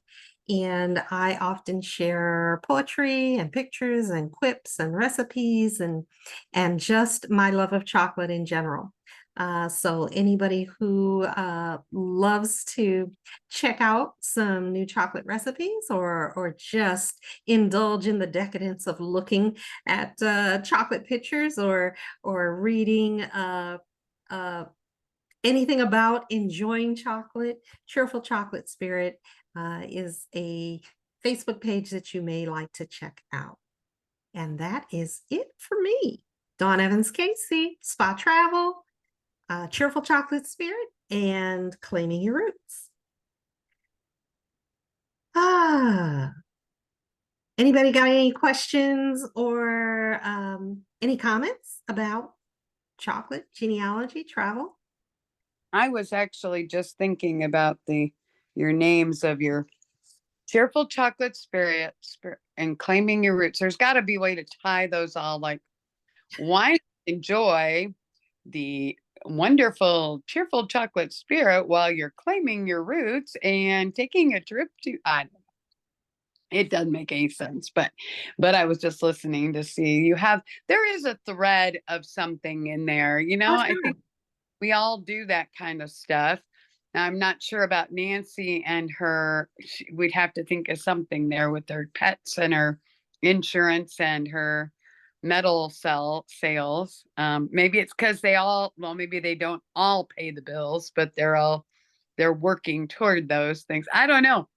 And I often share poetry and pictures and quips and recipes and just my love of chocolate in general. So anybody who loves to check out some new chocolate recipes or just indulge in the decadence of looking at chocolate pictures or reading anything about enjoying chocolate, Cheerful Chocolate Spirit is a Facebook page that you may like to check out. And that is it for me. Dawn Evans Casey, Spa Travel, Cheerful Chocolate Spirit, and Claiming Your Roots. Anybody got any questions or any comments about chocolate, genealogy, travel? I was actually just thinking about your names of your Cheerful Chocolate Spirit and Claiming Your Roots. There's got to be a way to tie those all, like, why enjoy the wonderful Cheerful Chocolate Spirit while you're claiming your roots and taking a trip to, I don't know. It doesn't make any sense, but I was just listening to see there is a thread of something in there, I think we all do that kind of stuff. Now, I'm not sure about Nancy and we'd have to think of something there with her pets and her insurance and her metal sales. Maybe it's because maybe they don't all pay the bills, but they're working toward those things. I don't know.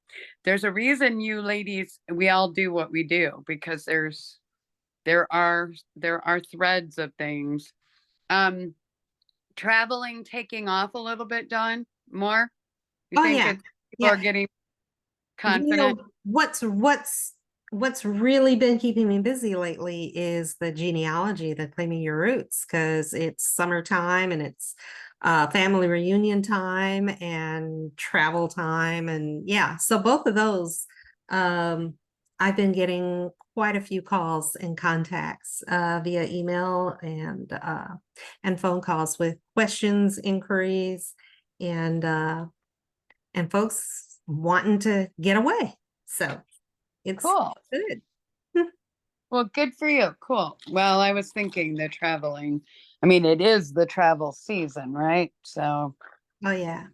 There's a reason you ladies, we all do what we do, because there are threads of things. Traveling taking off a little bit, Dawn, more? You think people are getting confident? What's really been keeping me busy lately is the genealogy, the Claiming Your Roots, because it's summertime and it's family reunion time and travel time. And so both of those, I've been getting quite a few calls and contacts via email and phone calls with questions, inquiries, and folks wanting to get away. So it's cool. Good. Well, good for you. Cool. Well, I was thinking the traveling. I mean, it is the travel season, right? So. Oh yeah.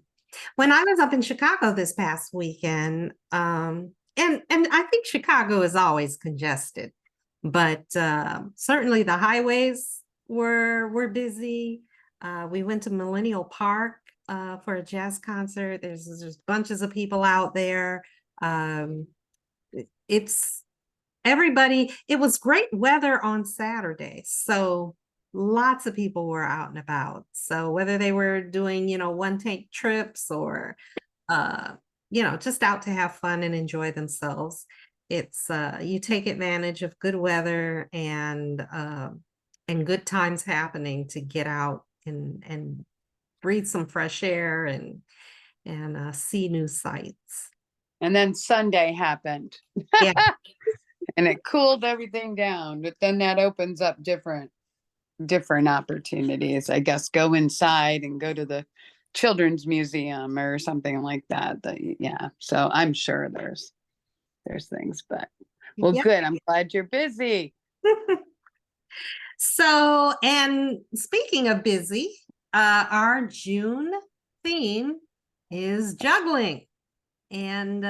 When I was up in Chicago this past weekend, and I think Chicago is always congested, but certainly the highways were busy. We went to Millennial Park for a jazz concert. There's bunches of people out there. It was great weather on Saturday, so lots of people were out and about. So whether they were doing, one tank trips or, just out to have fun and enjoy themselves, it's you take advantage of good weather and good times happening to get out and breathe some fresh air and see new sights. And then Sunday happened. Yeah. And it cooled everything down, but then that opens up different opportunities, I guess. Go inside and go to the children's museum or something like that. So I'm sure there's things, but Good. I'm glad you're busy. So, and speaking of busy, our June theme is juggling. And,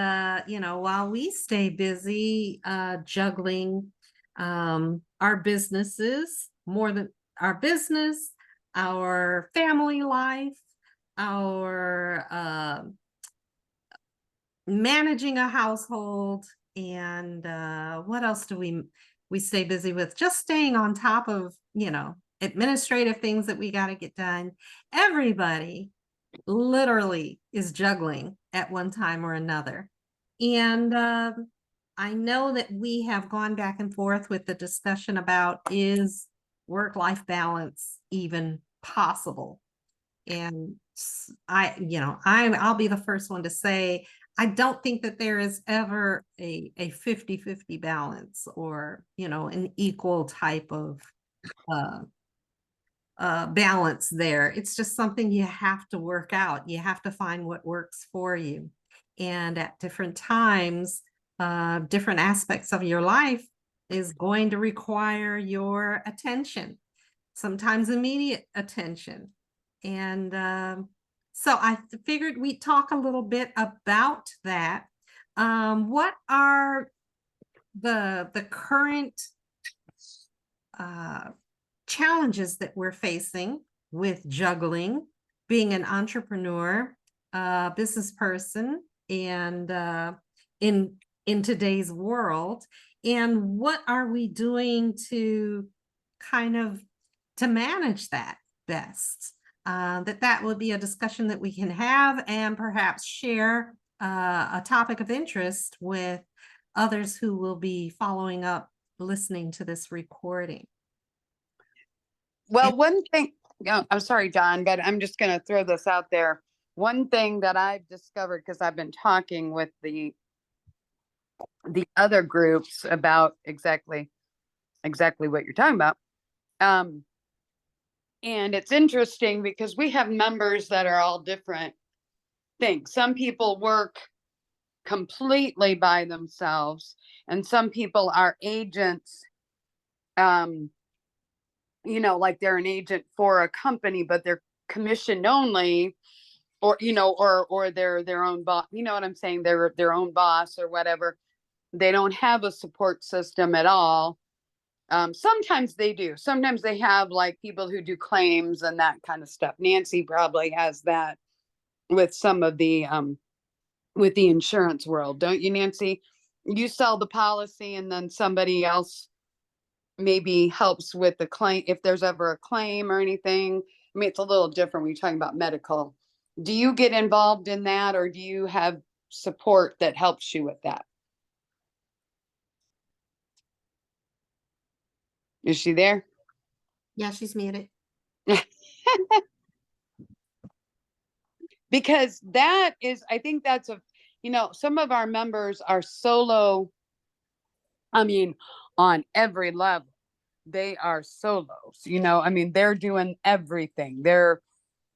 you know, while we stay busy, juggling, our businesses, more than our business, our family life, our, managing a household, and, what else do we stay busy with? Just staying on top of, you know, administrative things that we got to get done. Everybody literally is juggling at one time or another. And I know that we have gone back and forth with the discussion about, is work-life balance even possible? And you know, I'll be the first one to say, I don't think that there is ever a 50-50 balance, or, you know, an equal type of uh, balance there. It's just something you have to work out. You have to find what works for you. And at different times, different aspects of your life is going to require your attention, sometimes immediate attention. And so I figured we'd talk a little bit about that. What are the current challenges that we're facing with juggling, being an entrepreneur, business person, and in today's world? And what are we doing to kind of to manage that best? That would be a discussion that we can have, and perhaps share a topic of interest with others who will be following up, listening to this recording. Well, one thing, I'm sorry, Don, but I'm just going to throw this out there. One thing that I've discovered, because I've been talking with the other groups about exactly what you're talking about. And it's interesting because we have members that are all different things. Some people work completely by themselves, and some people are agents. You know, like they're an agent for a company, but they're commission only, or, you know, or they're their own boss. You know what I'm saying? They're their own boss or whatever. They don't have a support system at all. Sometimes they do. Sometimes they have like people who do claims and that kind of stuff. Nancy probably has that with some of the with the insurance world, don't you, Nancy? You sell the policy and then somebody else maybe helps with the claim if there's ever a claim or anything. I mean, it's a little different when you're talking about medical. Do you get involved in that, or do you have support that helps you with that? Is she there? Yeah, she's muted. Because that is, I think that's you know, some of our members are solo. I mean, on every level, they are solos, you know, I mean, they're doing everything.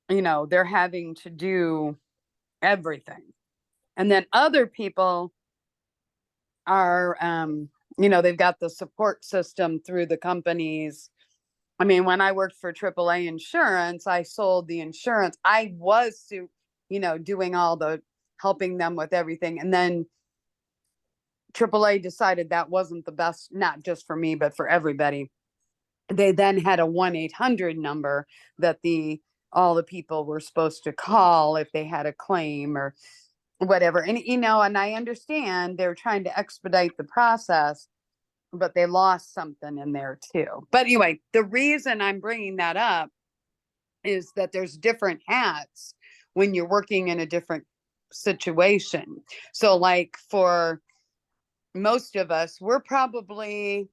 You know, they're having to do everything. And then other people are, you know, they've got the support system through the companies. I mean, when I worked for AAA insurance, I sold the insurance. I was, you know, doing all the helping them with everything. And then AAA decided that wasn't the best, not just for me, but for everybody. They then had a 1-800 number that all the people were supposed to call if they had a claim or whatever. And, you know, and I understand they're trying to expedite the process, but they lost something in there too. But anyway, the reason I'm bringing that up is that there's different hats when you're working in a different situation. So like for most of us, we're probably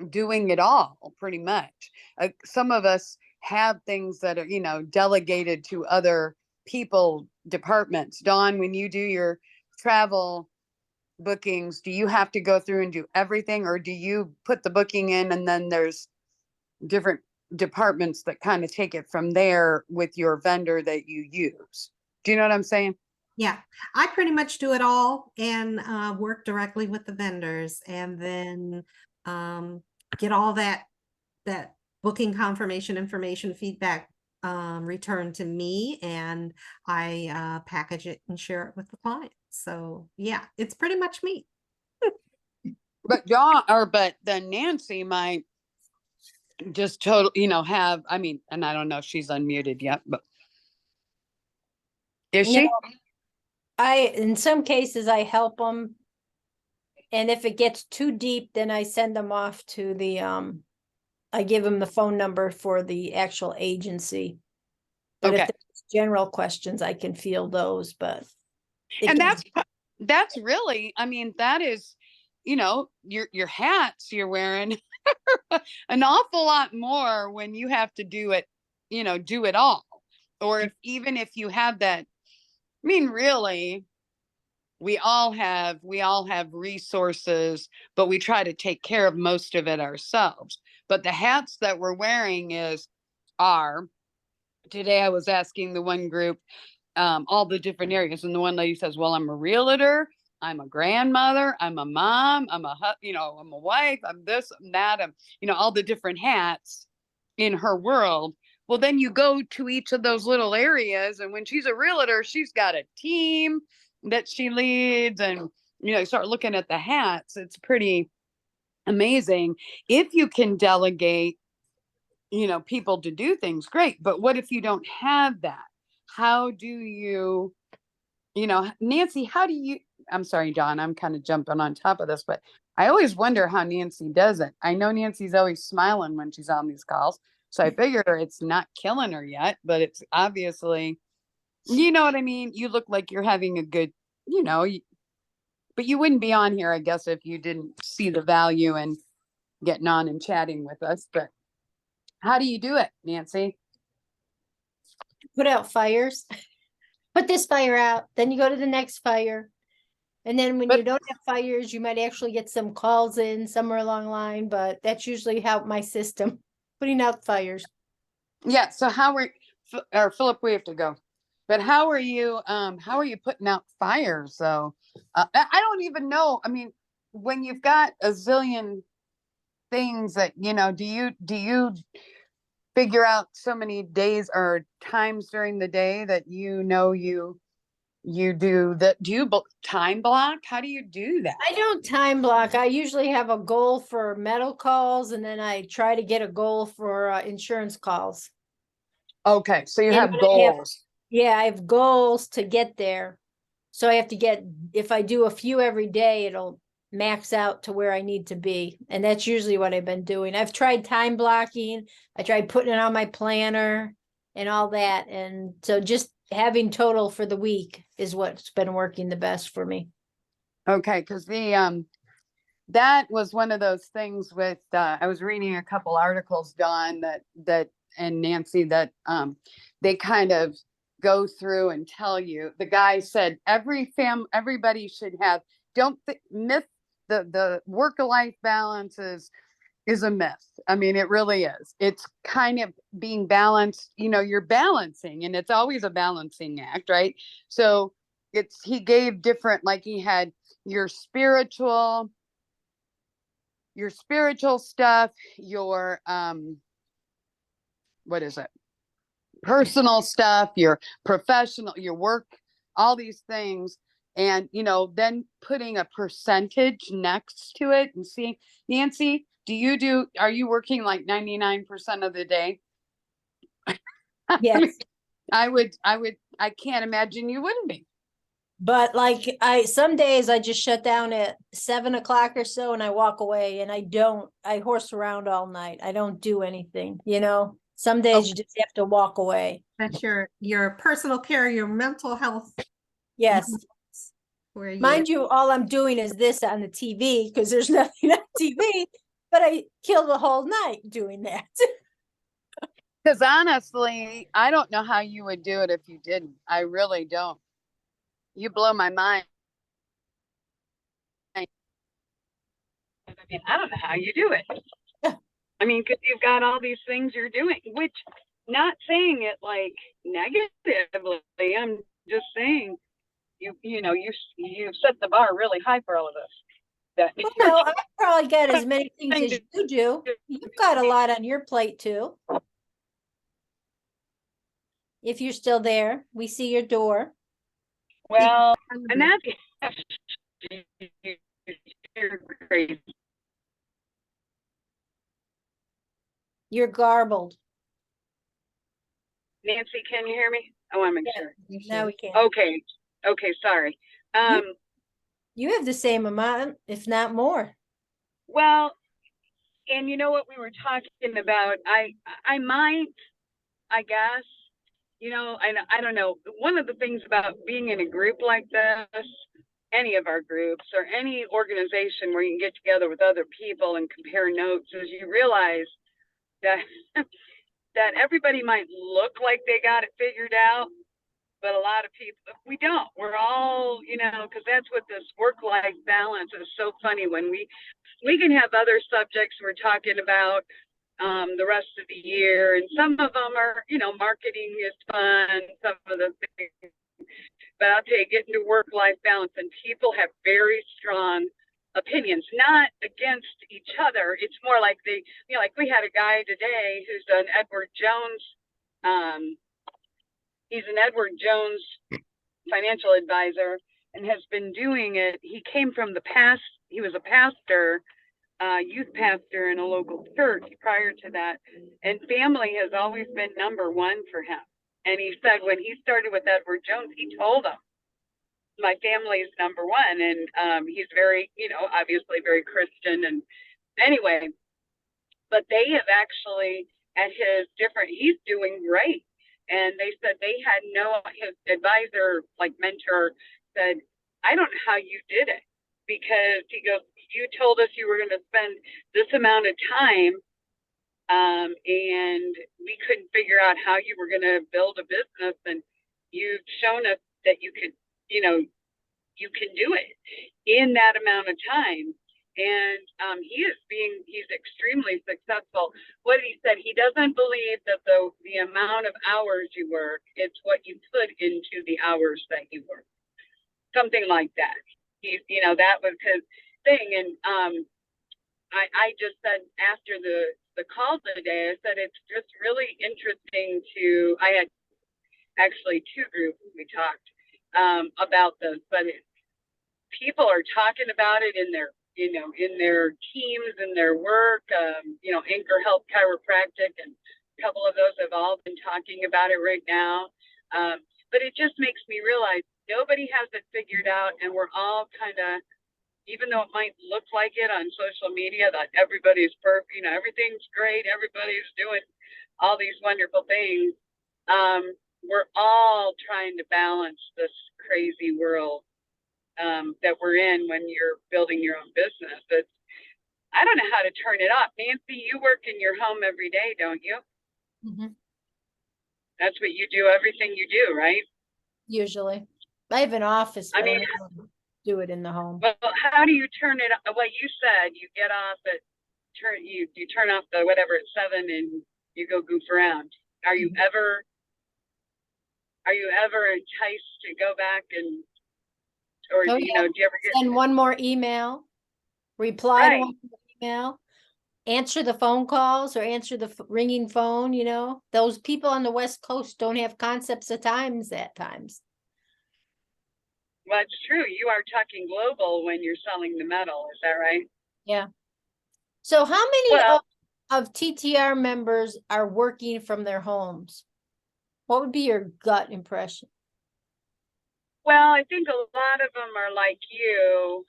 doing it all pretty much. Some of us have things that are, you know, delegated to other people, departments. Dawn, when you do your travel bookings, do you have to go through and do everything, or do you put the booking in and then there's different departments that kind of take it from there with your vendor that you use? Do you know what I'm saying? Yeah, I pretty much do it all, and work directly with the vendors, and then get all that booking confirmation information feedback returned to me, and I package it and share it with the client. So yeah, it's pretty much me. But but then Nancy might just have, I mean, and I don't know if she's unmuted yet, but is No, she? in some cases, I help them. And if it gets too deep, then I send them off to I give them the phone number for the actual agency. But if Okay. there's general questions, I can field those, but. And that's really, I mean, that is, your hats you're wearing an awful lot more when you have to do it all. Or even if you have that, I mean, really, we all have resources, but we try to take care of most of it ourselves. But the hats that we're wearing are today I was asking the one group all the different areas, and the one lady says, well, I'm a realtor, I'm a grandmother, I'm a mom, I'm a wife, I'm this, I'm that, I'm all the different hats in her world. Well, then you go to each of those little areas, and when she's a realtor, she's got a team that she leads, and start looking at the hats. It's pretty amazing. If you can delegate people to do things, great. But what if you don't have that? How do you, Nancy, I'm sorry, John, I'm kind of jumping on top of this, but I always wonder how Nancy does it. I know Nancy's always smiling when she's on these calls, so I figure it's not killing her yet, but it's obviously, you know what I mean? You look like you're having a good, but you wouldn't be on here, I guess, if you didn't see the value in getting on and chatting with us. But how do you do it, Nancy? Put out fires. Put this fire out, then you go to the next fire. And then when you don't have fires, you might actually get some calls in somewhere along the line, but that's usually how my system, putting out fires. Yeah. So or Philip, we have to go. But how are you putting out fires? So I don't even know. I mean, when you've got a zillion things that, do you figure out so many days or times during the day that you do that? Do you time block? How do you do that? I don't time block. I usually have a goal for metal calls, and then I try to get a goal for insurance calls. Okay, so you have goals. Yeah, I have goals to get there. So I have to if I do a few every day, it'll max out to where I need to be. And that's usually what I've been doing. I've tried time blocking. I tried putting it on my planner and all that. And so just having total for the week is what's been working the best for me. Okay, because that was one of those things with I was reading a couple articles, Dawn, that and Nancy, that they kind of go through and tell you. The guy said everybody should have, myth, the work-life balance is a myth. I mean, it really is. It's kind of being balanced, you're balancing, and it's always a balancing act, right? So he gave different, like he had your spiritual stuff, your what is it? Personal stuff, your professional, your work, all these things. And, then putting a percentage next to it and seeing, Nancy, are you working like 99% of the day? Yes. I can't imagine you wouldn't be. But like some days I just shut down at 7 o'clock or so and I walk away, and I horse around all night. I don't do anything, Some days you just have to walk away. That's your personal care, your mental health. Yes. Where Mind you, all I'm doing is this on the TV because there's nothing on TV, but I kill the whole night doing that. Because honestly, I don't know how you would do it if you didn't. I really don't. You blow my mind. I mean, I don't know how you do it. I mean, because you've got all these things you're doing, which, not saying it like negatively, I'm just saying you set the bar really high for all of us. No, I probably got as many things as you do. You've got a lot on your plate too. if you're still there. We see your door. Well, and that's you're crazy. You're garbled. Nancy, can you hear me? I want to make sure. Now we can. Okay. Okay, sorry. You have the same amount, if not more. Well, and you know what we were talking about? I might, I guess, I don't know. One of the things about being in a group like this, any of our groups or any organization where you can get together with other people and compare notes, is you realize that that everybody might look like they got it figured out, but a lot of people, we don't. We're all, because that's what this work-life balance is so funny when we can have other subjects we're talking about the rest of the year, and some of them are, marketing is fun, some of the things, but I'll tell you, getting to work-life balance, and people have very strong opinions, not against each other. It's more like like we had a guy today who's an Edward Jones, he's an Edward Jones financial advisor and has been doing it. He came from the past. He was a pastor, youth pastor in a local church prior to that. And family has always been number one for him. And he said when he started with Edward Jones, he told him, my family's number one. And he's very, obviously very Christian. And anyway, but they have actually at his he's doing great. And they said his advisor, like mentor, said, I don't know how you did it, because he goes, you told us you were going to spend this amount of time, and we couldn't figure out how you were going to build a business, and you've shown us that you could, you can do it in that amount of time. And he's extremely successful. What he said, he doesn't believe that the amount of hours you work, it's what you put into the hours that you work. Something like that. That was his thing. And I just said after the call today, I said, it's just really interesting I had actually 2 groups we talked about this, but people are talking about it in their in their teams, in their work, Anchor Health Chiropractic, and a couple of those have all been talking about it right now. But it just makes me realize nobody has it figured out, and we're all kind of, even though it might look like it on social media, that everybody's perfect, everything's great, everybody's doing all these wonderful things. We're all trying to balance this crazy world that we're in when you're building your own business. I don't know how to turn it off. Nancy, you work in your home every day, don't you? Mm-hmm. That's what you do, everything you do, right? Usually. I have an office, but I don't do it in the home. Well, how do you turn it off? Well, you said you get off you turn off the whatever at 7 and you go goof around. Are you ever enticed to go back and, or do you ever get send one more email, reply to one more email, answer the phone calls or answer the ringing phone? Those people on the West Coast don't have concepts of times at times. Well, it's true. You are talking global when you're selling the metal. Is that right? Yeah. So how many of TTR members are working from their homes? What would be your gut impression? Well, I think a lot of them are like you,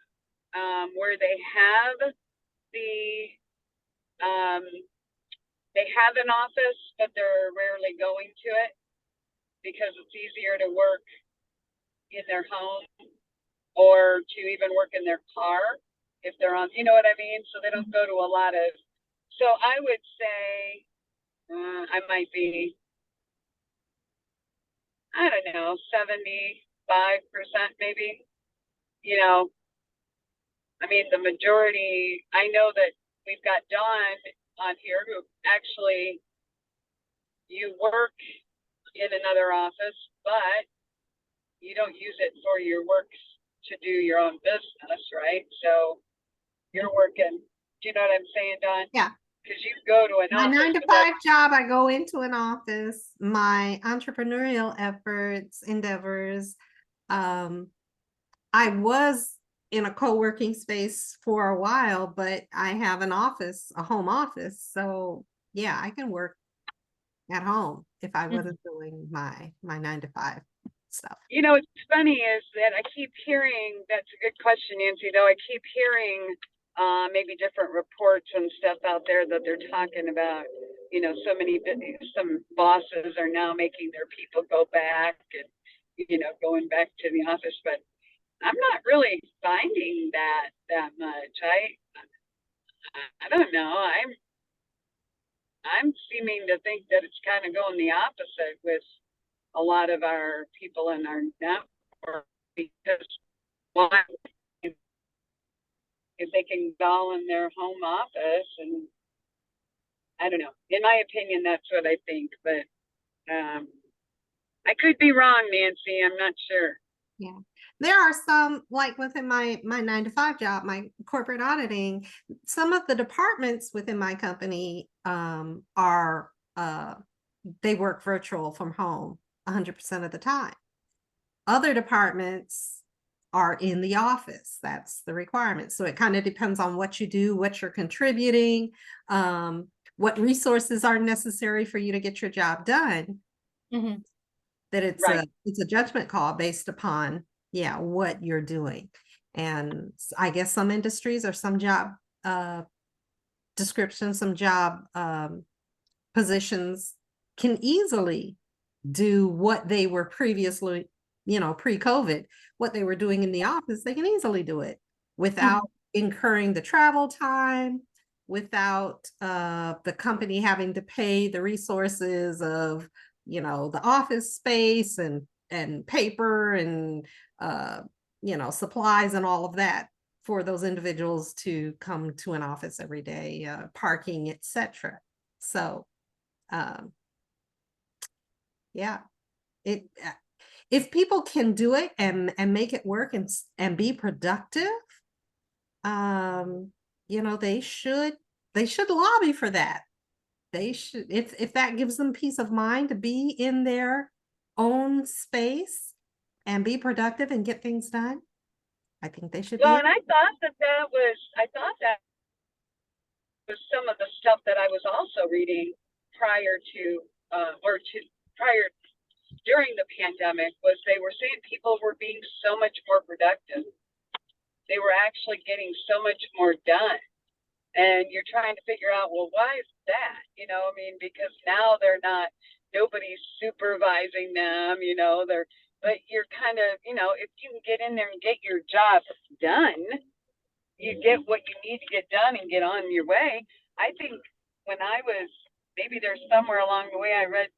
where they have they have an office, but they're rarely going to it because it's easier to work in their home or to even work in their car if they're on, you know what I mean? So they don't go to a lot of, so I would say I might be, I don't know, 75% maybe, I mean, the majority, I know that we've got Dawn on here who actually, you work in another office, but you don't use it for your work to do your own business, right? So you're working, do you know what I'm saying, Dawn? Yeah. Cause you go to an My office. 9 to but that- 5 job, I go into an office. My entrepreneurial efforts, endeavors, I was in a co-working space for a while, but I have an office, a home office. So yeah, I can work at home if I wasn't doing my 9 to 5 stuff. You know, what's funny is that I keep hearing, that's a good question, Nancy, though, I keep hearing maybe different reports and stuff out there that they're talking about, you know, some bosses are now making their people go back and, you know, going back to the office, but I'm not really finding that much. I don't know. I'm seeming to think that it's kind of going the opposite with a lot of our people in our network, because why, if they can go in their home office, and I don't know. In my opinion, that's what I think, but I could be wrong, Nancy. I'm not sure. Yeah. There are some, like within my 9 to 5 job, my corporate auditing, some of the departments within my company are they work virtual from home 100% of the time. Other departments are in the office. That's the requirement. So it kind of depends on what you do, what you're contributing, what resources are necessary for you to get your job done. That it's Right. it's a judgment call based upon, yeah, what you're doing. And I guess some industries or some job descriptions, some job positions can easily do what they were previously, you know, pre-COVID, what they were doing in the office. They can easily do it without incurring the travel time, without the company having to pay the resources of, you know, the office space and paper and you know, supplies and all of that for those individuals to come to an office every day, parking, etc. So yeah, it if people can do it and make it work and be productive, you know, they should lobby for that. They should, if that gives them peace of mind to be in their own space and be productive and get things done, I think they should Well, be. and I thought that was some of the stuff that I was also reading prior to, prior during the pandemic, was they were saying people were being so much more productive. They were actually getting so much more done. And you're trying to figure out, well, why is that? You know, I mean, because now nobody's supervising them, you know, but you're kind of, you know, if you can get in there and get your job done, you get what you need to get done and get on your way. I think when maybe there's somewhere along the way I read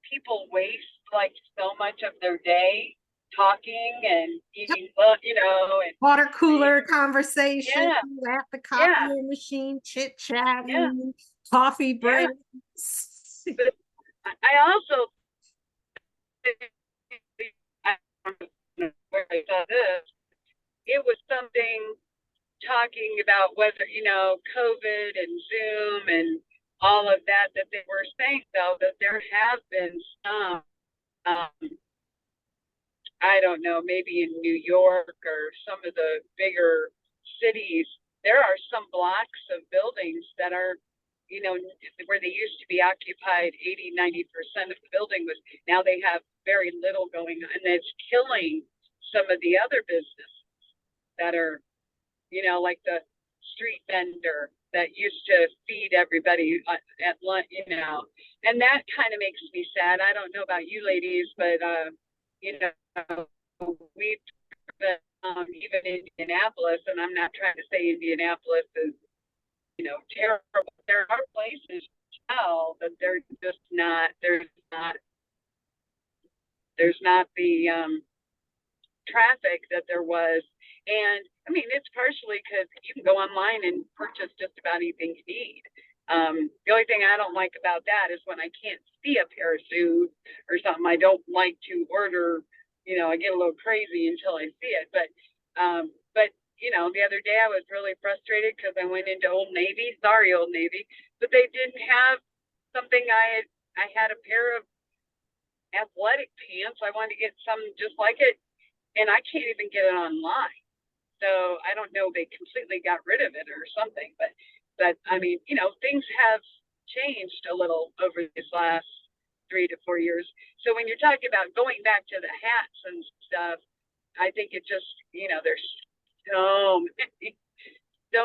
people waste like so much of their day talking and eating, you know, and Water cooler conversation yeah, at the coffee machine, chit chatting, yeah, coffee yeah. breaks. But I also, I don't know where I saw this, it was something talking about whether, you know, COVID and Zoom and all of that they were saying, though, that there have been some, I don't know, maybe in New York or some of the bigger cities, there are some blocks of buildings that are, you know, where they used to be occupied 80–90% of the building was, now they have very little going on, and it's killing some of the other businesses that are, you know, like the street vendor that used to feed everybody at lunch, you know, and that kind of makes me sad. I don't know about you ladies, but you know, we've been, even in Indianapolis, and I'm not trying to say Indianapolis is, you know, terrible. There are places now that they're just not. There's not the traffic that there was. And I mean, it's partially because you can go online and purchase just about anything you need. The only thing I don't like about that is when I can't see a pair of shoes or something. I don't like to order, you know, I get a little crazy until I see it. But you know, the other day I was really frustrated because I went into Old Navy. Sorry, Old Navy. but they didn't have something. I had a pair of athletic pants. I wanted to get some just like it, and I can't even get it online. So I don't know, they completely got rid of it or something, but I mean, you know, things have changed a little over these last 3 to 4 years. So when you're talking about going back to the hats and stuff, I think it just, you know, there's so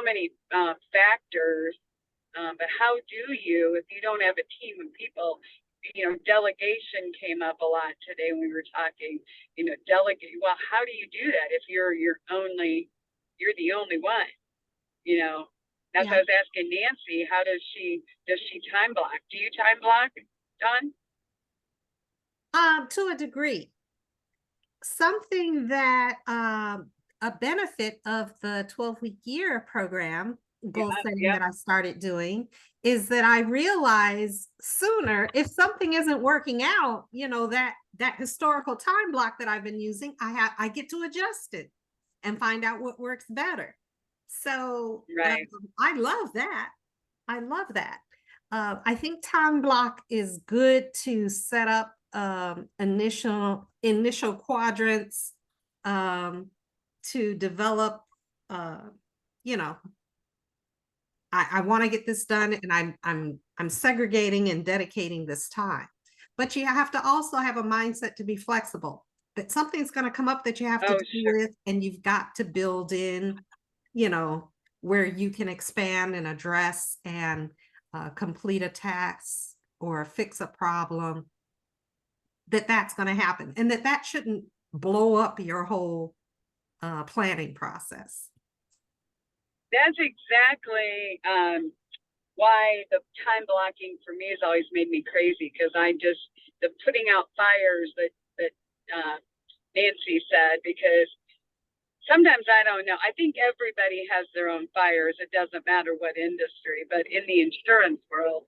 many factors. But how do you, if you don't have a team of people, you know, delegation came up a lot today when we were talking, you know, delegate. Well, how do you do that if you're the only one, you know? That's Yeah. what I was asking Nancy, how does she time block? Do you time block, Don? To a degree. Something that a benefit of the 12-week year program goal setting that I started doing is that I realize sooner if something isn't working out, you know, that historical time block that I've been using, I get to adjust it and find out what works better. So Right. I love that. I love that. I think time block is good to set up initial quadrants to develop, you know, I want to get this done, and I'm segregating and dedicating this time. But you have to also have a mindset to be flexible, that something's going to come up that you have to deal with, and you've got to build in, you know, where you can expand and address and complete a task or fix a problem, that's going to happen, and that shouldn't blow up your whole planning process. That's exactly why the time blocking for me has always made me crazy, because the putting out fires that Nancy said, because sometimes I don't know. I think everybody has their own fires. It doesn't matter what industry, but in the insurance world,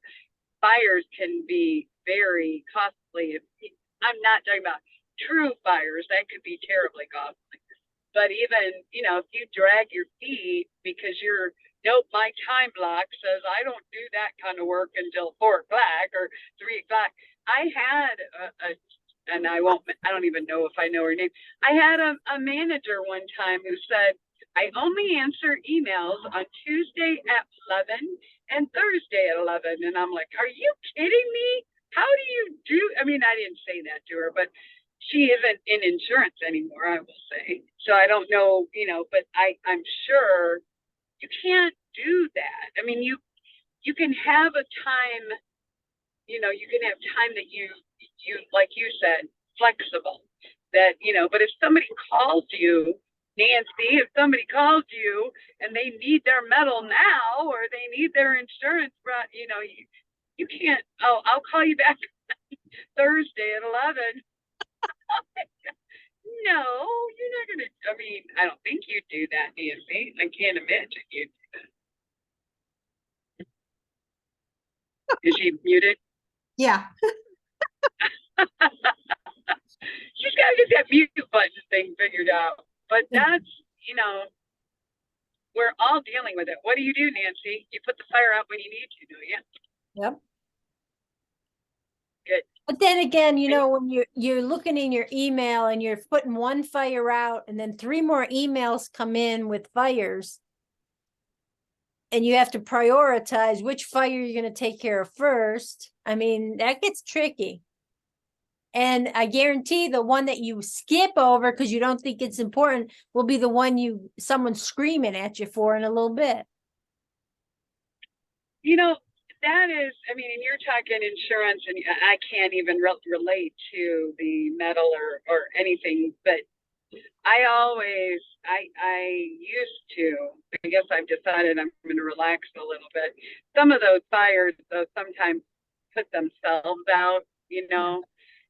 fires can be very costly. I'm not talking about true fires. That could be terribly costly. But even, you know, if you drag your feet because nope, my time block says I don't do that kind of work until 4 o'clock or 3 o'clock. I had and I don't even know if I know her name. I had a manager one time who said, I only answer emails on Tuesday at 11 and Thursday at 11. And I'm like, are you kidding me? How do you do? I mean, I didn't say that to her, but she isn't in insurance anymore, I will say. So I don't know, you know, but I'm sure you can't do that. I mean, you can have a time, you know, you can have time that you like you said, flexible, that, you know, but if somebody calls you, Nancy, if somebody calls you and they need their metal now, or they need their insurance, you know, you can't, I'll call you back Thursday at 11. No, you're not going to, I mean, I don't think you'd do that, Nancy. I can't imagine you'd do that. Is she muted? Yeah. She's got to get that mute button thing figured out. But that's, you know, we're all dealing with it. What do you do, Nancy? You put the fire out when you need to, do you? Yep. Good. But then again, you know, when you're looking in your email and you're putting one fire out and then 3 more emails come in with fires, and you have to prioritize which fire you're going to take care of first. I mean, that gets tricky. And I guarantee the one that you skip over because you don't think it's important will be the one someone's screaming at you for in a little bit. You know, that is, I mean, and you're talking insurance, and I can't even relate to the metal or anything, but I used to, I guess I've decided I'm going to relax a little bit. Some of those fires, though, sometimes put themselves out, you know,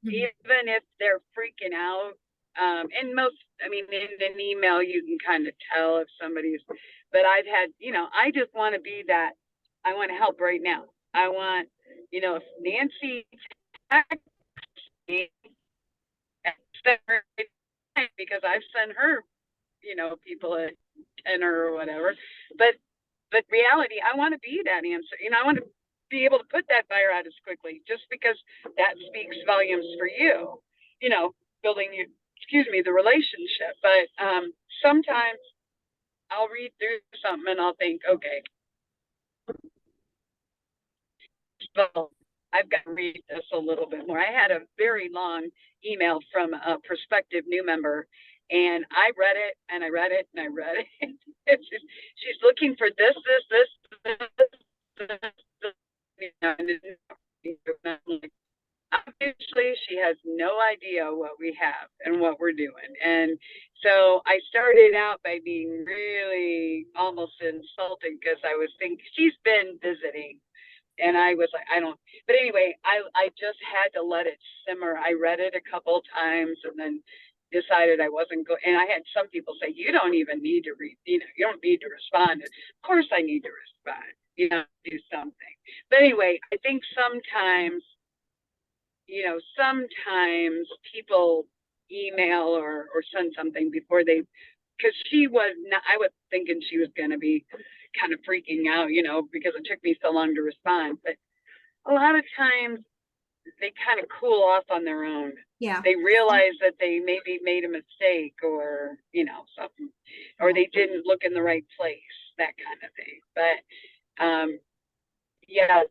even if they're freaking out. And most, I mean, in an email, you can kind of tell if somebody's, but I've had, you know, I just want to be that. I want to help right now. I want, you know, if Nancy texts me, because I've sent her, you know, people a tenner or whatever. But reality, I want to be that answer. You know, I want to be able to put that fire out as quickly, just because that speaks volumes for you, building the relationship. But sometimes I'll read through something and I'll think, okay, well, I've got to read this a little bit more. I had a very long email from a prospective new member, and I read it and I read it and I read it. She's looking for this, obviously she has no idea what we have and what we're doing. And so I started out by being really almost insulting, because I was thinking she's been visiting. And I was like, I don't, but anyway, I just had to let it simmer. I read it a couple times and then decided I wasn't going. And I had some people say, you don't even need to read, you don't need to respond. Of course I need to respond, do something. But anyway, I think sometimes people email or send something before they, because she was not, I was thinking she was going to be kind of freaking out, because it took me so long to respond. But a lot of times they kind of cool off on their own. Yeah. They realize that they maybe made a mistake, or, something, or they didn't look in the right place, that kind of thing. But, yeah,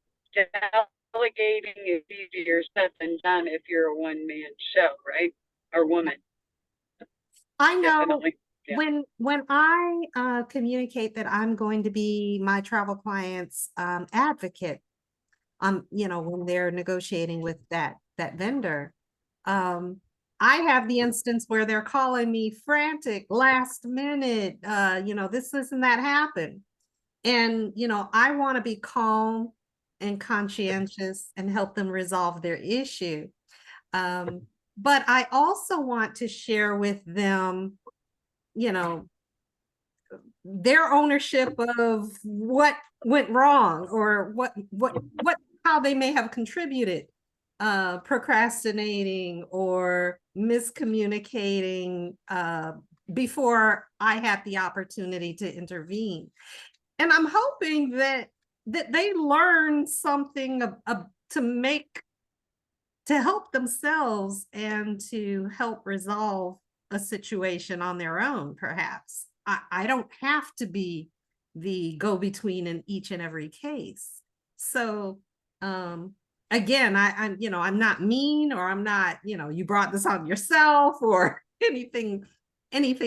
delegating is easier said than done if you're a one-man show, right? Or woman. I know. Definitely. Yeah. When I communicate that I'm going to be my travel client's advocate, when they're negotiating with that vendor, I have the instance where they're calling me frantic, last minute, this and that happened. And, I want to be calm and conscientious and help them resolve their issue. But I also want to share with them, their ownership of what went wrong, or how they may have contributed, procrastinating or miscommunicating before I had the opportunity to intervene. And I'm hoping that they learn something to help themselves and to help resolve a situation on their own, perhaps. I don't have to be the go-between in each and every case. So again, I'm not mean, or I'm not, you brought this on yourself, or anything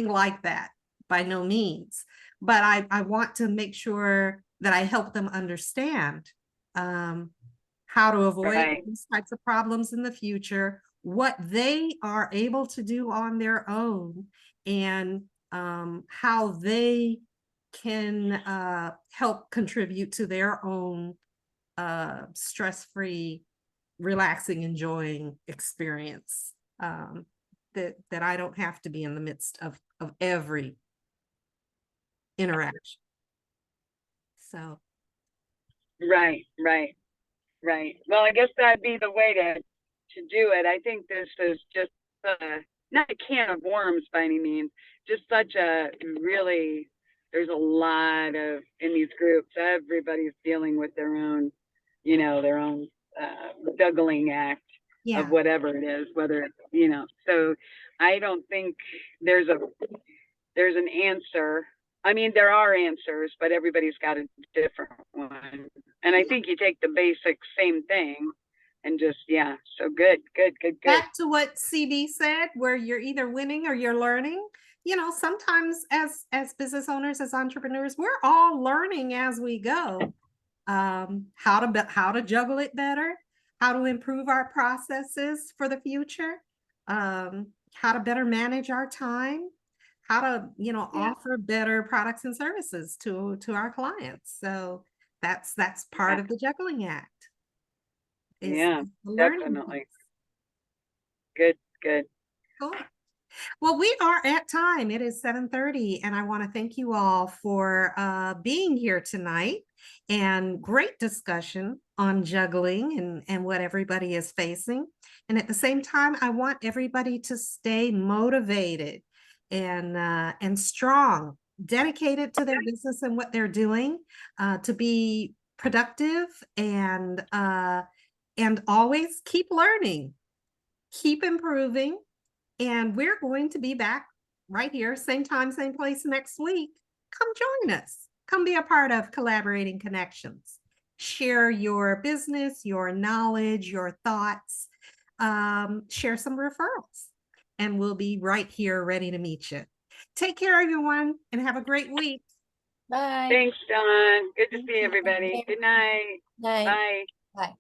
like that, by no means. But I want to make sure that I help them understand how to avoid these types of problems in the future, what they are able to do on their own, and how they can help contribute to their own stress-free, relaxing, enjoying experience, that I don't have to be in the midst of every interaction. So. Right. Well, I guess that'd be the way to do it. I think this is just not a can of worms by any means, just such a really, there's a lot of, in these groups, everybody's dealing with their own, their own juggling act of whatever it is, whether it's, so I don't think there's an answer. I mean, there are answers, but everybody's got a different one. And I think you take the basic same thing and just, so good. Back to what CB said, where you're either winning or you're learning. Sometimes as business owners, as entrepreneurs, we're all learning as we go, how to juggle it better, how to improve our processes for the future, how to better manage our time, how to, offer better products and services to our clients. So that's part of the juggling act. Definitely. Good. Cool. Well, we are at time. It is 7:30, and I want to thank you all for being here tonight, and great discussion on juggling and what everybody is facing. And at the same time, I want everybody to stay motivated and strong, dedicated to their business and what they're doing, to be productive, and always keep learning, keep improving. And we're going to be back right here, same time, same place next week. Come join us. Come be a part of Collaborating Connections. Share your business, your knowledge, your thoughts. Share some referrals, and we'll be right here ready to meet you. Take care, everyone, and have a great week. Bye. Thanks, Dawn. Good to Thank see you. everybody. Good night. Night. Bye. Bye.